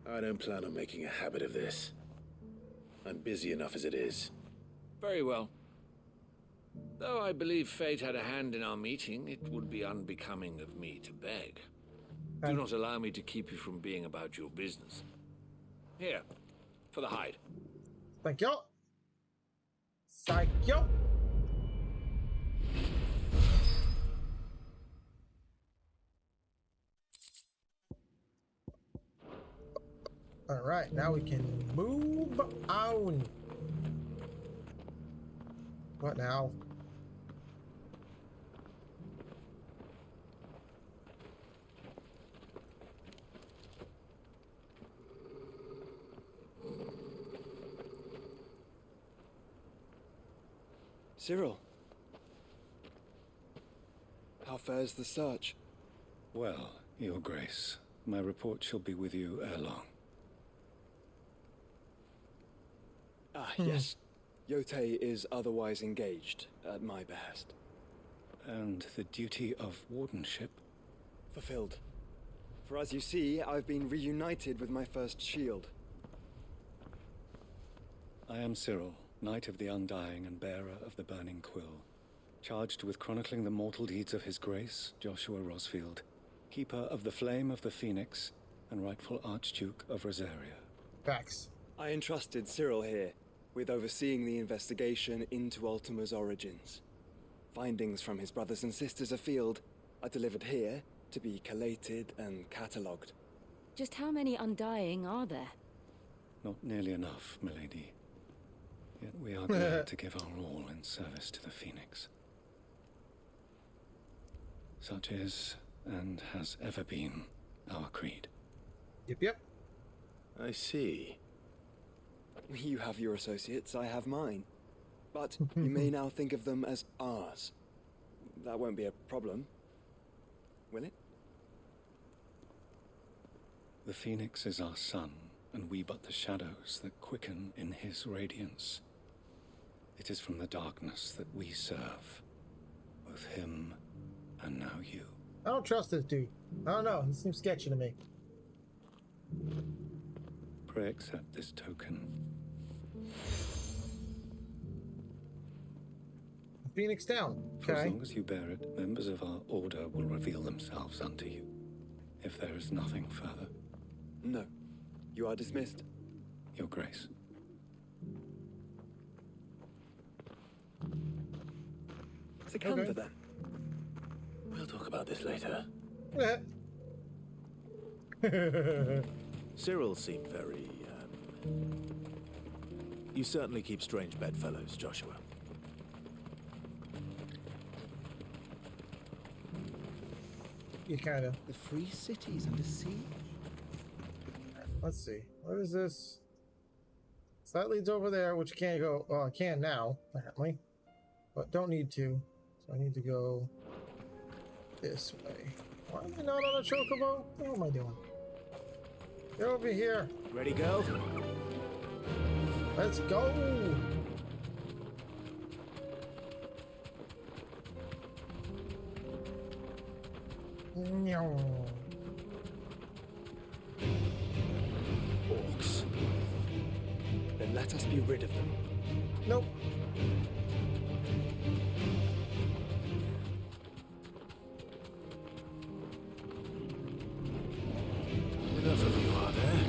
I don't plan on making a habit of this. I'm busy enough as it is.
Very well. Though I believe fate had a hand in our meeting, it would be unbecoming of me to beg. Do not allow me to keep you from being about your business. Here, for the hide.
Thank you. Thank you. All right, now we can move on. What now?
Cyril. How fares the search?
Well, Your Grace, my report shall be with you ere long.
Ah, yes. Yotei is otherwise engaged, at my behest.
And the duty of wardenship?
Fulfilled. For as you see, I've been reunited with my first shield.
I am Cyril, Knight of the Undying and bearer of the Burning Quill, charged with chronicling the mortal deeds of His Grace, Joshua Rosfield, keeper of the Flame of the Phoenix and rightful Archduke of Rosaria.
Facts.
I entrusted Cyril here with overseeing the investigation into Ultima's origins. Findings from his brothers and sisters afield are delivered here to be collated and catalogued.
Just how many Undying are there?
Not nearly enough, milady. Yet we are glad to give our all in service to the Phoenix. Such is, and has ever been, our creed.
Yep.
I see.
You have your associates, I have mine. But you may now think of them as ours. That won't be a problem, will it?
The Phoenix is our sun, and we but the shadows that quicken in his radiance. It is from the darkness that we serve, both him and now you.
I don't trust this dude. I don't know. He seems sketchy to me.
Pray accept this token.
Phoenix down.
For
Okay.
as long as you bear it, members of our order will reveal themselves unto you. If there is nothing further.
No. You are dismissed.
Your Grace.
To Canva,
Okay.
then.
We'll talk about this later. Cyril seemed very, You certainly keep strange bedfellows, Joshua.
You kind of.
The free cities under siege.
Let's see. What is this? So that leads over there, which can't go. Well, I can now, apparently, but don't need to. So I need to go this way. Why am I not on a chocobo? What am I doing? Get over here.
Ready, go?
Let's go. No.
Orcs. Then let us be rid of them.
Nope.
Enough of you, are there?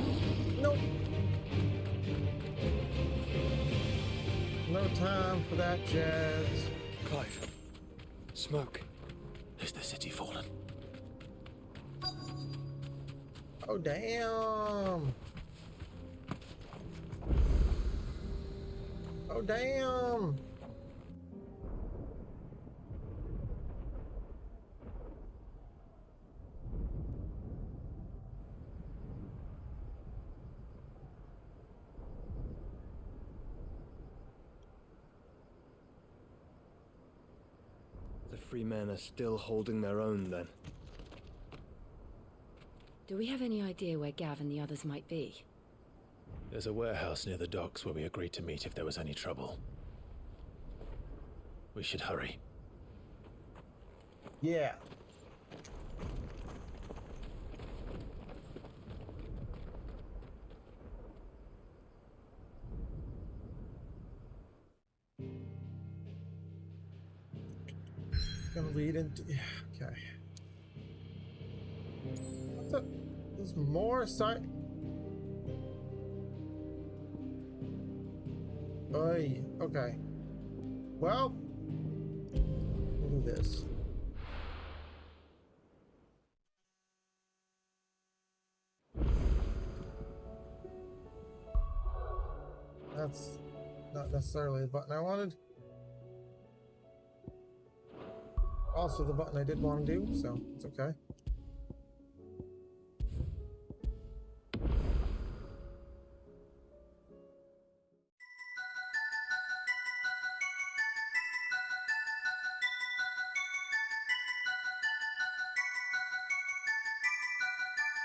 Nope. No time for that jazz.
Clive. Smoke.
Is the city fallen?
Oh, damn. Oh, damn.
The free men are still holding their own, then.
Do we have any idea where Gav and the others might be?
There's a warehouse near the docks where we agreed to meet if there was any trouble. We should hurry.
Yeah. gonna lead into... Okay. There's more side... Oy, okay. Well, we'll do this. That's not necessarily the button I wanted. Also the button I did want to do, so it's okay.